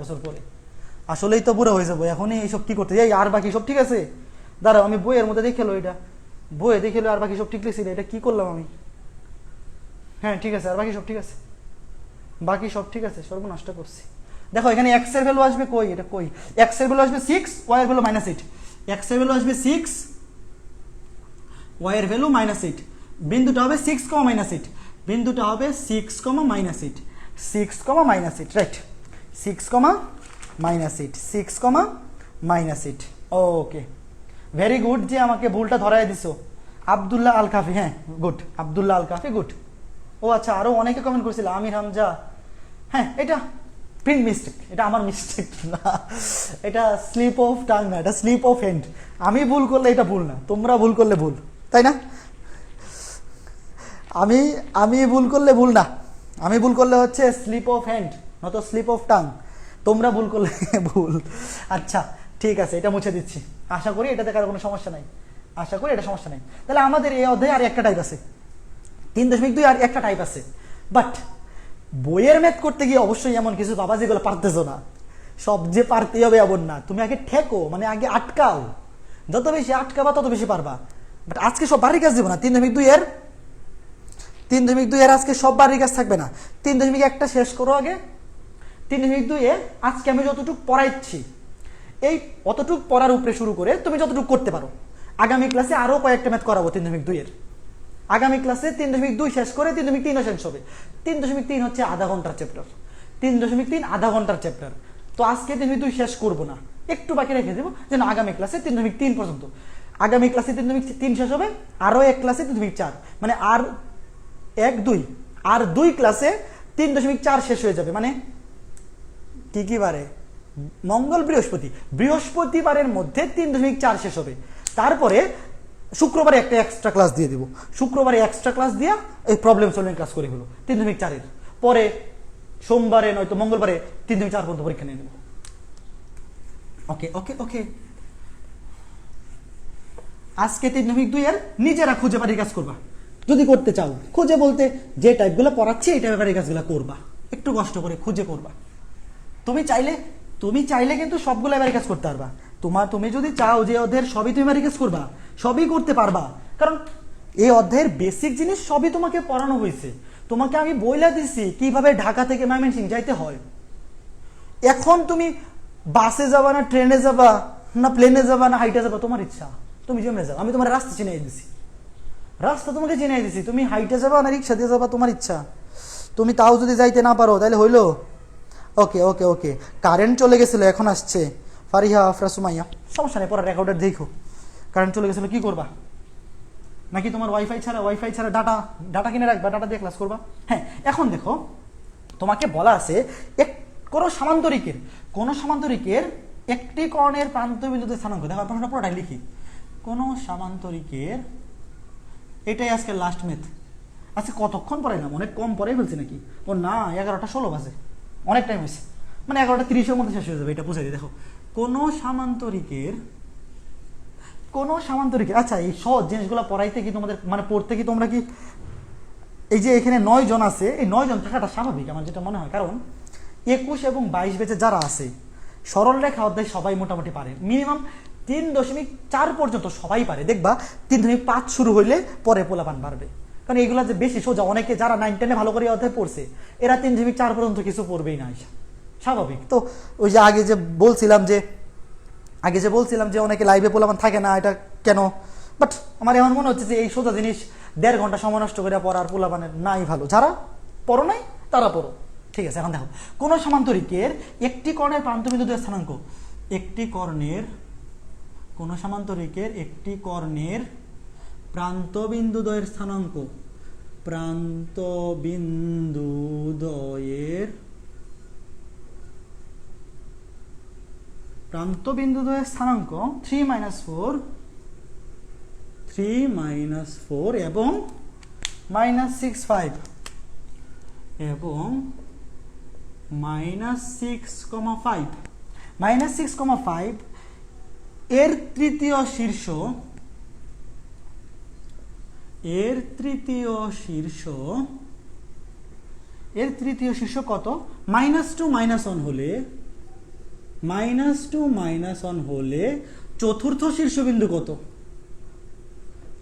বছর পরে। আসলেই তো বুড়া হয়ে যাবো এখনই, এইসব কি করতে? এই আর বাকি সব ঠিক আছে? দাঁড়াও আমি বইয়ের মধ্যে দেখেলো, এটা বইয়ে দেখেলো আর বাকি সব ঠিক লিখছি, এটা কি করলাম আমি? হ্যাঁ ঠিক আছে, আর বাকি সব ঠিক আছে, বাকি সব ঠিক আছে, সর্বনষ্ট করছি। দেখো এখানে x এর ভ্যালু আসবে কই? এটা কই? x এর ভ্যালু আসবে 6, y এর ভ্যালু -8। x এর ভ্যালু আসবে 6, y এর ভ্যালু -8। বিন্দুটা হবে 6, -8, বিন্দুটা হবে 6, -8, 6, -8, রাইট, 6, -8, 6, -8। ওকে, ভেরি গুড যে আমাকে ভুলটা ধরাই দিছো। আব্দুল্লাহ আল কাফি, হ্যাঁ গুড, আব্দুল্লাহ আল কাফি, গুড। ও আচ্ছা, আরো অনেকে কমেন্ট করেছিল, আমির হামজা। হ্যাঁ এটা প্রিন্ট মিস্টেক, এটা আমার মিস্টেক না, এটা স্লিপ অফ টাং না, এটা স্লিপ অফ হ্যান্ড। আমি ভুল করলে এটা ভুল না, তোমরা ভুল করলে ভুল, তাই না? আমি ভুল করলে ভুল না, আমি ভুল করলে হচ্ছে স্লিপ অফ হ্যান্ড, নত স্লিপ অফ টাং। তোমরা ভুল করলে ভুল। আচ্ছা ঠিক আছে, এটা মুছে দিচ্ছি। আশা করি এটাতে কারো কোনো সমস্যা নাই, আশা করি এটা সমস্যা নাই। তাহলে আমাদের এই অধ্যায়ে আর একটা টাইপ আছে, 3.2 আর একটা টাইপ আছে। বাট বইয়ের ম্যাথ করতে গিয়ে অবশ্যই এমন কিছু বাবা যেগুলো পারতেছো না, সব যে পারতেই হবে এমন না। তুমি আগে ঠেকো, মানে আগে আটকাও, যত বেশি আটকাবা তত বেশি পারবা। বাট আজকে সব বাড়ির কাজ দেবো না, 3.2 এর আজকে সব বাড়ির কাজ থাকবে না। 3.1টা শেষ করো আগে। 3.2 আজকে আমি যতটুকু পড়াইছি এই অতটুকু পড়ার উপরে শুরু করে তুমি যতটুকু করতে পারো, আগামী ক্লাসে আরো কয়েকটা ম্যাথ করাবো 3.2 এর। আগামী ক্লাসে 3.2 শেষ করে 3.3 শেষ হবে। 3.3 হচ্ছে আধা ঘন্টার চ্যাপ্টার। 3.3 আধা ঘন্টার চ্যাপ্টার। তো আজকে 3.2 শেষ করব না, একটু বাকি রেখে দেবো যেন আগামী ক্লাসে 3.3 পর্যন্ত। আগামী ক্লাসে 3.3 শেষ হবে, আরো এক ক্লাসে 3.4, মানে আর 1-2 আর 2 ক্লাসে 3.4 শেষ হয়ে যাবে। মানে কি বারে? মঙ্গল বৃহস্পতিবারের মধ্যে 3.4 শেষ হবে। তারপরে শুক্রবারে একটা এক্সট্রা ক্লাস দিয়ে দিব, শুক্রবারে এক্সট্রা ক্লাস দিয়া এই প্রবলেম সলভিং ক্লাস করে ফেলো 3.4 পরে সোমবারে নয়তো মঙ্গলবারে 3.4 পর্যন্ত পরীক্ষা নিয়ে নেব। ওকে ওকে ওকে। আজকে 3.2 এর নিজেরা খুঁজে বাড়ির কাজ করবা, যদি করতে চাও। খুঁজে বলতে যে টাইপগুলো পড়াচ্ছি এই টাইপের বাড়ির কাজগুলো করবা, একটু কষ্ট করে খুঁজে করবা। তুমি চাইলে কিন্তু সবগুলো বাড়ির কাজ করতে পারবা। তুমি যদি চাও যে ওদের সবই তুমি বাড়ির কাজ করবা, সবই করতে পারবা, কারণ এই অধ্যায়ের বেসিক জিনিস সবই তোমাকে পড়ানো হয়েছে। তোমাকে আমি বইলা দিছি কিভাবে ঢাকা থেকে ময়মনসিংহ যাইতে হয়। এখন তুমি বাসে যাবা না ট্রেনে যাবা না প্লেনে যাবা না হাইটে যাবা, তোমার ইচ্ছা, তুমি যেমনে যাও। আমি তোমার রাস্তা চিনিয়ে দিছি, রাস্তা তোমাকে চিনিয়ে দিছি, তুমি হাইটে যাবা না রিক্সা দিয়ে যাবা, তোমার ইচ্ছা। তুমি তাও যদি যাইতে না পারো তাহলে হইলো। ওকে ওকে ওকে। কারেন্ট চলে গেছিল, এখন আসছে। ফারিহা আফরা সুমাইয়া, সমস্যা নেই, পরে রেকর্ডার দেখো। কারেন্ট চলে গেছিল, কি করবা? নাকি তোমার ওয়াইফাই ছাড়া ডাটা কিনে রাখবা, ডাটা দিয়ে ক্লাস করবা? হ্যাঁ, এখন দেখো তোমাকে বলা আছে কোনো সামান্তরিকের একটি কর্ণের প্রান্তবিন্দুতে স্থানাঙ্ক। দেখো প্রশ্নটা পুরোটাই লিখি। কোন সামান্তরিকের, এটাই আজকে লাস্ট ম্যাথ। আজকে কতক্ষণ পড়াইলাম? অনেক কম পড়াই ফেলছি নাকি? ও না, 11টা 16 বাজে, অনেক টাইম হয়েছে, মানে 11টা 30-এর মধ্যে শেষ হয়ে যাবে। এটা বুঝাই দিই। দেখো কোন সামান্তরিকের, আচ্ছা এই সহজ জিনিসগুলো পড়াইতে কি তোমাদের মানে পড়তে কি তোমরা কি, এই যে এখানে 9 জন আছে, এই 9 জন থাকাটা স্বাভাবিক আমার যেটা মনে হয়, কারণ 21 এবং 22 ব্যাচে যারা আছে সরল রেখা অধ্যায় সবাই মোটামুটি পারে। মিনিমাম 3.4 পর্যন্ত সবাই পারে। দেখবা 3.5 শুরু হইলে পরে পোলাপান বাড়বে, কারণ এইগুলা যে বেশি সোজা। অনেকে যারা 9-10-এ ভালো করে অধ্যায় পড়ছে এরা 3.4 পর্যন্ত কিছু পড়বেই না, স্বাভাবিক। তো ওই যে আগে যে বলছিলাম যে অনেকে লাইভে পোলাপান থাকে না, এটা কেন? বাট আমার এমন মনে হচ্ছে যে এই সোজা জিনিস 1.5 ঘন্টা সময় নষ্ট করে পড়ার পোলাপানের নাই ভালো। যারা পড়ো নাই তারা পড়ো, ঠিক আছে। এখন দেখো কোন সামান্তরিকের একটি কর্ণের প্রান্তবিন্দুদ্বয়ের স্থানাঙ্ক, কোন সামান্তরিকের একটি কর্ণের প্রান্তবিন্দুদ্বয়ের স্থানাঙ্ক, প্রান্তবিন্দুদ্বয়ের স্থানাঙ্ক 3-4 এবং -6,5 এবং -6,5 এর তৃতীয় শীর্ষ কত? -2 হলে -1 হলে চতুর্থ শীর্ষবিন্দু কত?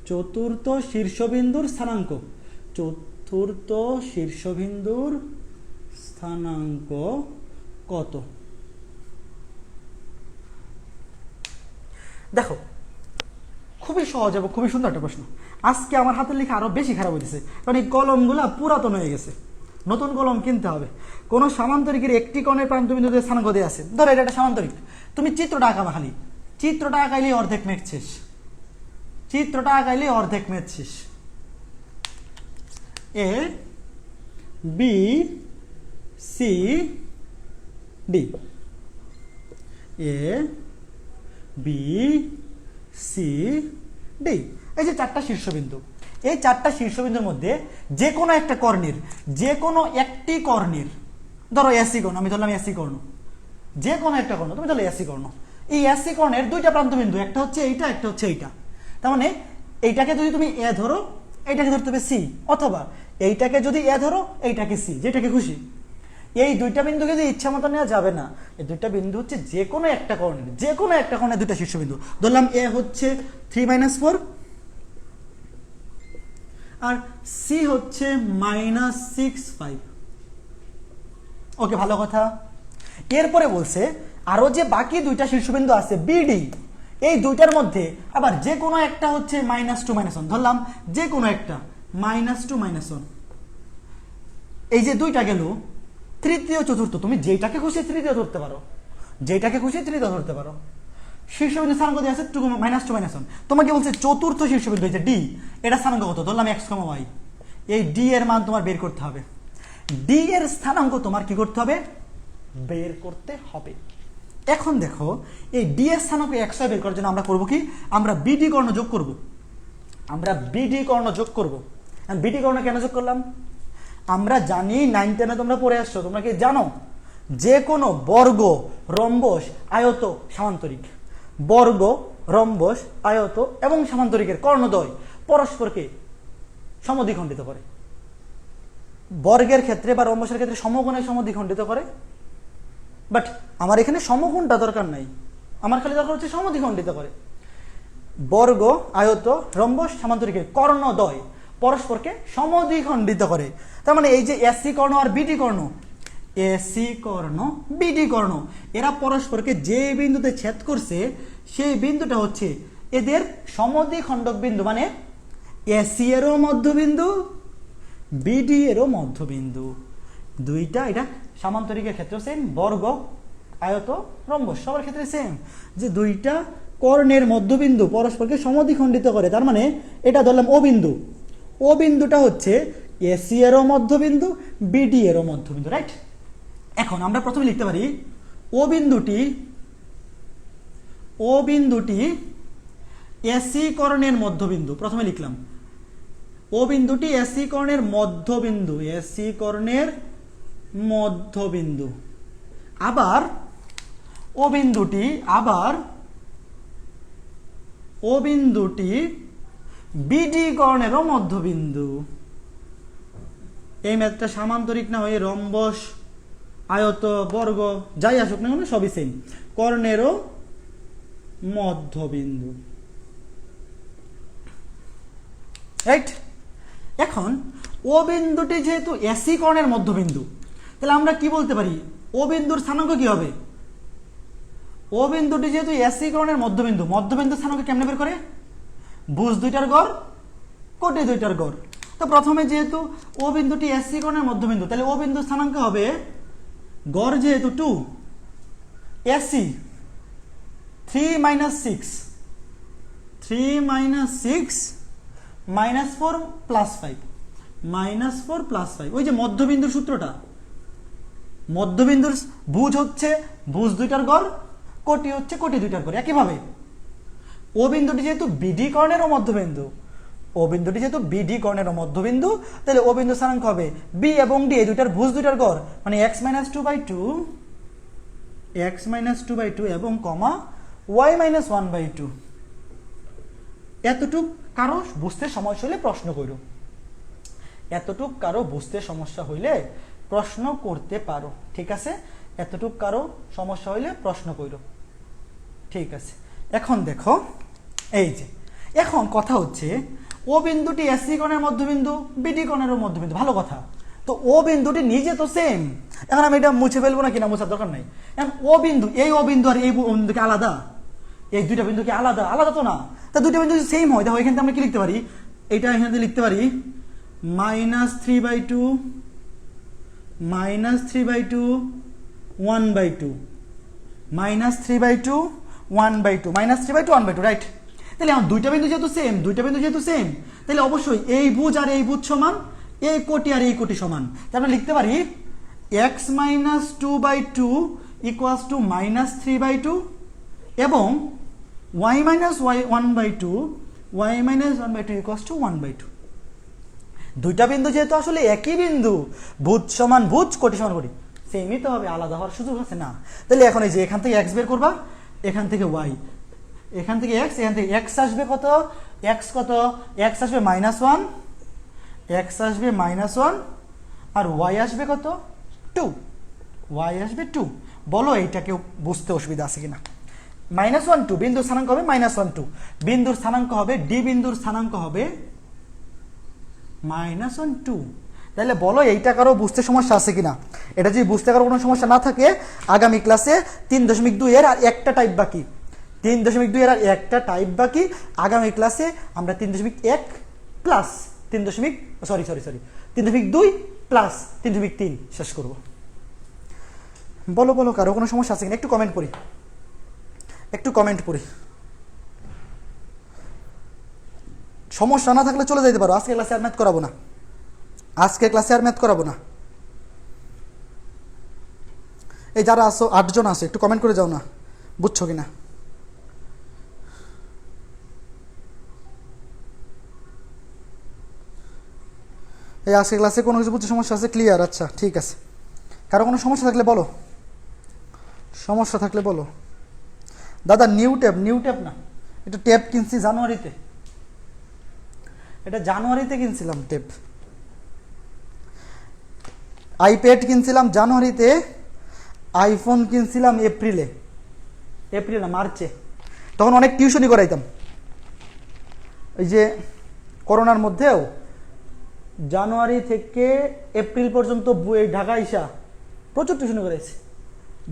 চতুর্থ শীর্ষবিন্দুর স্থানাঙ্ক কত? দেখো খুবই সহজ এবং খুবই সুন্দর একটা প্রশ্ন। আজকে আমার হাতের লেখা আরো বেশি খারাপ হয়েছে, কারণ এই কলমগুলা পুরাতন হয়ে গেছে, নতুন কলম কিনতে হবে। কোন সামান্তরিকের একটি কোণের প্রান্তবিন্দুতে স্থানাঙ্ক দেওয়া আছে। ধরো এটা একটা সামান্তরিক, তুমি চিত্রটা আঁকাবা, খালি চিত্রটা আঁকাইলে অর্ধেক ম্যাথ শেষ। এ বি সি ডি, এই যে 4টা শীর্ষবিন্দু, এই 4টা শীর্ষবিন্দুর মধ্যে যে কোনো একটা কর্ণের, ধরো এসি কর্ণ, আমি ধরলাম এসি কর্ণ, যে কোনো একটা কর্ণ তুমি ধরলে এসি কর্ণ। এই এসি কর্ণের 2টা প্রান্তবিন্দু, একটা হচ্ছে এইটা, একটা হচ্ছে এইটা। তার মানে এইটাকে যদি তুমি এ ধরো, এইটাকে ধরতে হবে সি, অথবা এইটাকে যদি এ ধরো, এইটাকে সি, যেটাকে খুশি। এই 2টা বিন্দুকে যদি ইচ্ছা মতো নেওয়া যাবে না। এই 2টা বিন্দু হচ্ছে যে কোনো একটা কর্ণের 2টা শীর্ষবিন্দু। ধরলাম এ হচ্ছে 3-4 আর সি হচ্ছে -6,5। ওকে, ভালো কথা। এরপরে বলছে আরো যে বাকি 2টা শীর্ষবিন্দু আছে বিডি, এই দুইটার মধ্যে আবার যে কোনো একটা হচ্ছে -2 -1, ধরলাম যে কোনো একটা -2 -1, এই যে দুইটা গেল, তৃতীয় চতুর্থ তুমি যেটাকে খুশি তৃতীয় ধরতে পারো, যেটাকে খুশি তৃতীয় ধরতে পারো। শীর্ষবিন্দু স্থানাঙ্ক দিয়ে আছে -2 -1, তোমাকে বলছে চতুর্থ শীর্ষবিন্দু হচ্ছে ডি, এটা স্থানাঙ্ক কত, ধরলাম x, y, এই ডি এর মান তোমার বের করতে হবে। ডি এর স্থানাঙ্ক তোমার কি করতে হবে, বের করতে হবে। এখন দেখো এই ডি এর স্থানাঙ্ক x, y বের করার জন্য আমরা করব কি, আমরা বিডি কর্ণ যোগ করব, আমরা বিডি কর্ণ যোগ করব। বিডি কর্ণ কেন যোগ করলাম, আমরা জানি 9, 10 তোমরা পড়ে আসছো, তোমরা কি জানো যে কোনো বর্গ, রম্বস, আয়ত, সামান্তরিক, বর্গ, রম্বস, আয়ত এবং সামান্তরিকের কর্ণদ্বয় পরস্পরকে সমদ্বিখণ্ডিত করে। বর্গের ক্ষেত্রে বা রম্বসের ক্ষেত্রে সমকোণে সমদ্বিখণ্ডিত করে, বাট আমার এখানে সমকোণটা দরকার নাই, আমার খালি দরকার হচ্ছে সমদ্বিখণ্ডিত করে। বর্গ, আয়ত, রম্বস, সামান্তরিকের কর্ণদ্বয় পরস্পরকে সমদ্বিখণ্ডিত করে। তার মানে এই যে এসি কর্ণ আর বিডি কর্ণ, এসি কর্ণ, বিডি কর্ণ, এরা পরস্পরকে যে বিন্দুতে ছেদ করছে সেই বিন্দুটা হচ্ছে এদের সমদ্বিখণ্ডক বিন্দু, মানে এসি এরও মধ্যবিন্দু, বিডি এরও মধ্যবিন্দু। দুইটা, এটা সামান্তরিকের ক্ষেত্রে সেম, বর্গ, আয়ত, রম্বস সবার ক্ষেত্রে সেম, যে দুইটা কর্ণের মধ্যবিন্দু পরস্পরকে সমদ্বিখণ্ডিত করে। তার মানে এটা ধরলাম ও বিন্দু, ও বিন্দুটা হচ্ছে এসি এরও মধ্যবিন্দু, বিডি এরও মধ্যবিন্দু, রাইট। এখন আমরা প্রথমে লিখতে পারি ও বিন্দুটি, ও বিন্দুটি এসি কর্ণের মধ্যবিন্দু, প্রথমে লিখলাম ও বিন্দুটি এসি কর্ণের মধ্যবিন্দু, এসি কর্ণের মধ্যবিন্দু। আবার ও বিন্দুটি, আবার ও বিন্দুটি বিডি কর্ণেরও মধ্যবিন্দু। এই ম্যাথটা সামান্তরিক না হয়ে রম্বস, আয়ত, বর্গ যাই আসুক না কেন সবই সেম, কর্ণেরও মধ্যবিন্দু, রাইট। এখন ও বিন্দুটি যেহেতু এসি কর্ণের মধ্যবিন্দু, তাহলে আমরা কি বলতে পারি, ও বিন্দুর স্থানাঙ্ক কি হবে, ও বিন্দুটি যেহেতু এসি কর্ণের মধ্যবিন্দু, মধ্যবিন্দুর স্থানাঙ্ক কেমনে বের করে, ভুজ দুইটার গড়, কোটি দুইটার গড়। তো প্রথমে যেহেতু ও বিন্দুটি এসি কর্ণের মধ্যবিন্দু, তাহলে ও বিন্দুর স্থানাঙ্ক হবে গড় যেহেতু 2, এসি 3 - 6, 3 - 6 -4 + 5, -4 + 5, ওই যে মধ্যবিন্দুর সূত্রটা, মধ্যবিন্দুর ভুজ হচ্ছে ভুজ দুইটার গড়, কোটি হচ্ছে কোটি দুইটার গড়। একইভাবে ও বিন্দুটি যেহেতু বিডি কর্ণেরও মধ্যবিন্দু, ও বিন্দুটি যেহেতু বিডি কর্ণের মধ্যবিন্দু, তাহলে ও বিন্দু স্থানাঙ্ক হবে বি এবং ডি এই দুইটার ভুজ দুইটার গড়, মানে x - 2/2, x - 2/2 এবং কমা y - 1/2। এতটুক কারো বুঝতে সমস্যা হলে প্রশ্ন করো, এতটুক কারো বুঝতে সমস্যা হইলে প্রশ্ন করতে পারো, ঠিক আছে। এতটুক কারো সমস্যা হইলে প্রশ্ন করো, ঠিক আছে। এখন দেখো এই যে, এখন কথা হচ্ছে ও বিন্দুটি এসি কোণের মধ্যবিন্দু, বিডি কোণেরও মধ্যবিন্দু, ভালো কথা। তো ও বিন্দুটি নিজে তো সেম, এখন আমি এটা মুছে ফেলবো না, কিনা মুছার দরকার নাই। এখন ও বিন্দু, এই ও বিন্দু আর এই বিন্দুকে আলাদা, এই দুইটা বিন্দু কি আলাদা, আলাদা তো না। তা দুইটা বিন্দু যদি সেম হয়, দেখো এখানে আমরা কি লিখতে পারি, এটা এখানে লিখতে পারি -3/2, -3/2, 1/2, -3/2, 1/2, -3/2, 1/2, রাইট। তাহলে আমার দুইটা বিন্দু যেহেতু সেম, দুইটা বিন্দু যেহেতু সেম, তাহলে অবশ্যই এই ভুজ আর এই ভুজ সমান, এই কোটি আর এই কোটি সমান। তাহলে লিখতে পারি x - 2/2 = -3/2 এবং y - 1/2, y - 1/2 = 1/2। দুইটা বিন্দু যেহেতু আসলে একই বিন্দু, ভুজ সমান ভুজ, কোটি সমান কোটি, সেমই তো হবে, আলাদা হওয়ার সুযোগ আছে না। তাহলে এখন এই যে এখান থেকে x বের করবা, এখান থেকে y, এখান থেকে x, এখান থেকে x আসবে কত, x কত, x আসবে -1, x আসবে -1 আর y আসবে কত, 2, y আসবে 2। বলো এইটাকে বুঝতে অসুবিধা আছে কিনা। -1 2 বিন্দুর স্থানাঙ্ক হবে -1 2, বিন্দুর স্থানাঙ্ক হবে ডি, বিন্দুর স্থানাঙ্ক হবে -1 2। তাহলে বলো এইটা কারো বুঝতে সমস্যা আছে কিনা। এটা যদি বুঝতে কারো কোনো সমস্যা না থাকে, আগামী ক্লাসে 3.2 এর আর একটা টাইপ বাকি, 3.2 এর আর একটা টাইপ বাকি। আগামী ক্লাসে আমরা 3.1 প্লাস 3.2 প্লাস 3.3 শেষ করব। বলো বলো, কারো কোনো সমস্যা আছে কিনা? একটু কমেন্ট পড়ি। সমস্যা না থাকলে চলে যাইতে পারো। আজকে ক্লাসে আর ম্যাথ করাবো না। এই যারা আসো 8 জন আসো, একটু কমেন্ট করে যাও না, বুঝছো কিনা? এই আজকে ক্লাসে কোনো কিছু বুঝতে সমস্যা আছে? ক্লিয়ার? আচ্ছা ঠিক আছে। কারো কোনো সমস্যা থাকলে বলো। দাদা নিউ ট্যাব না, এটা ট্যাব কিনছি জানুয়ারিতে কিনছিলাম ট্যাব। আইপ্যাড কিনছিলাম জানুয়ারিতে, আইফোন কিনছিলাম এপ্রিলে না মার্চে। তখন অনেক টিউশনি করাইতাম। ওই যে করোনার মধ্যেও জানুয়ারি থেকে এপ্রিল পর্যন্ত ঢাকা আইসা প্রচুর টিউশনি করাইছি।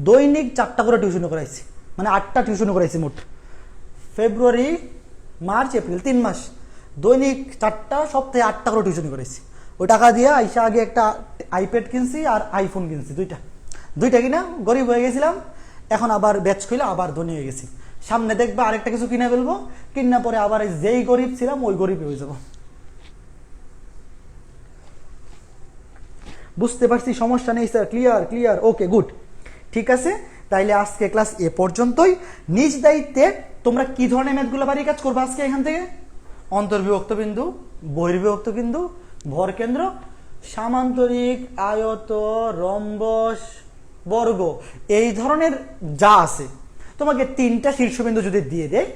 দৈনিক 4টা করে টিউশনি করাইছি, মানে 8টা টিউশনি করাইছি মোট। ফেব্রুয়ারি, মার্চ, এপ্রিল 3 মাস দৈনিক 4টা, সপ্তাহে 8টা করে টিউশনি করাইছি। ওই টাকা দিয়ে আইসা আগে একটা আইপ্যাড কিনছি আর আইফোন কিনছি, দুইটা কিনা গরিব হয়ে গেছিলাম। এখন আবার ব্যাচ খুলে আবার ধনী হয়ে গেছি। সামনে দেখবা আরেকটা কিছু কিনে ফেলবো, কিনা পরে আবার যেই গরিব ছিলাম ওই গরিব হয়ে যাবো। বুঝতে পারছি, সমস্যা নেই স্যার। ক্লিয়ার, ওকে গুড, ঠিক আছে। তাইলে আজকে ক্লাস এ পর্যন্তই। নিজ দায়িত্বে তোমরা কি ধরনের ম্যাথগুলো বাড়ি কাজ করবে আজকে এখান থেকে? অন্তর্বিভক্ত বিন্দু, বহির্বিভক্ত বিন্দু, ভরকেন্দ্র, সামান্তরিক, আয়ত, রম্বস, বর্গ, এই ধরনের যা আছে। তোমাকে 3টা শীর্ষবিন্দু যদি দিয়ে দেয়,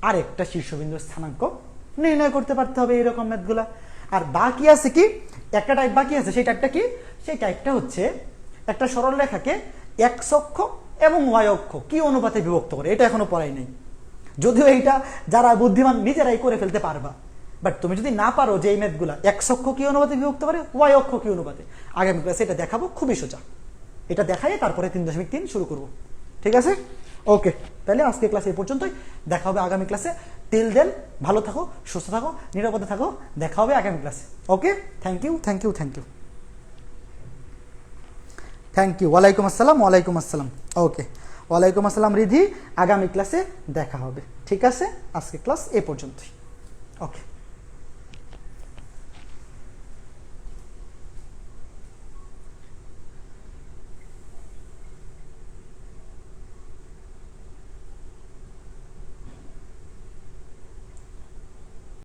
আরেকটা শীর্ষবিন্দুর স্থানাঙ্ক নির্ণয় করতে পারতে হবে, এইরকম ম্যাথগুলা। আর বাকি আছে কি, একটা টাইপ বাকি আছে। সেই টাইপটা কি? সেই টাইপটা হচ্ছে একটা সরল রেখাকে এক্স অক্ষ এবং ওয়াই অক্ষ কি অনুপাতে বিভক্ত করে। এটা এখনো পড়াই নাই, যদিও এইটা যারা বুদ্ধিমান নিজেরাই করে ফেলতে পারবা। বাট তুমি যদি না পারো যে এই ম্যাথগুলা এক্স অক্ষ কি অনুপাতে বিভক্ত করে, ওয়াই অক্ষ কি অনুপাতে, আগামী ক্লাসে এটা দেখাবো, খুবই সোজা। এটা দেখাই তারপরে 3.3 শুরু করব, ঠিক আছে? ওকে, তাহলে আজকে ক্লাসে এই পর্যন্তই। দেখা হবে আগামী ক্লাসে। টিল দেন ভালো থাকো, সুস্থ থাকো, নিরাপদে থাকো। দেখা হবে আগামী ক্লাসে। ওকে, থ্যাংক ইউ। ওয়ালাইকুম আসসালাম। ওকে, ওয়ালাইকুম আসসালাম রিধি। আগামী ক্লাসে দেখা হবে, ঠিক আছে? আজকে ক্লাস এই পর্যন্তই। ওকে।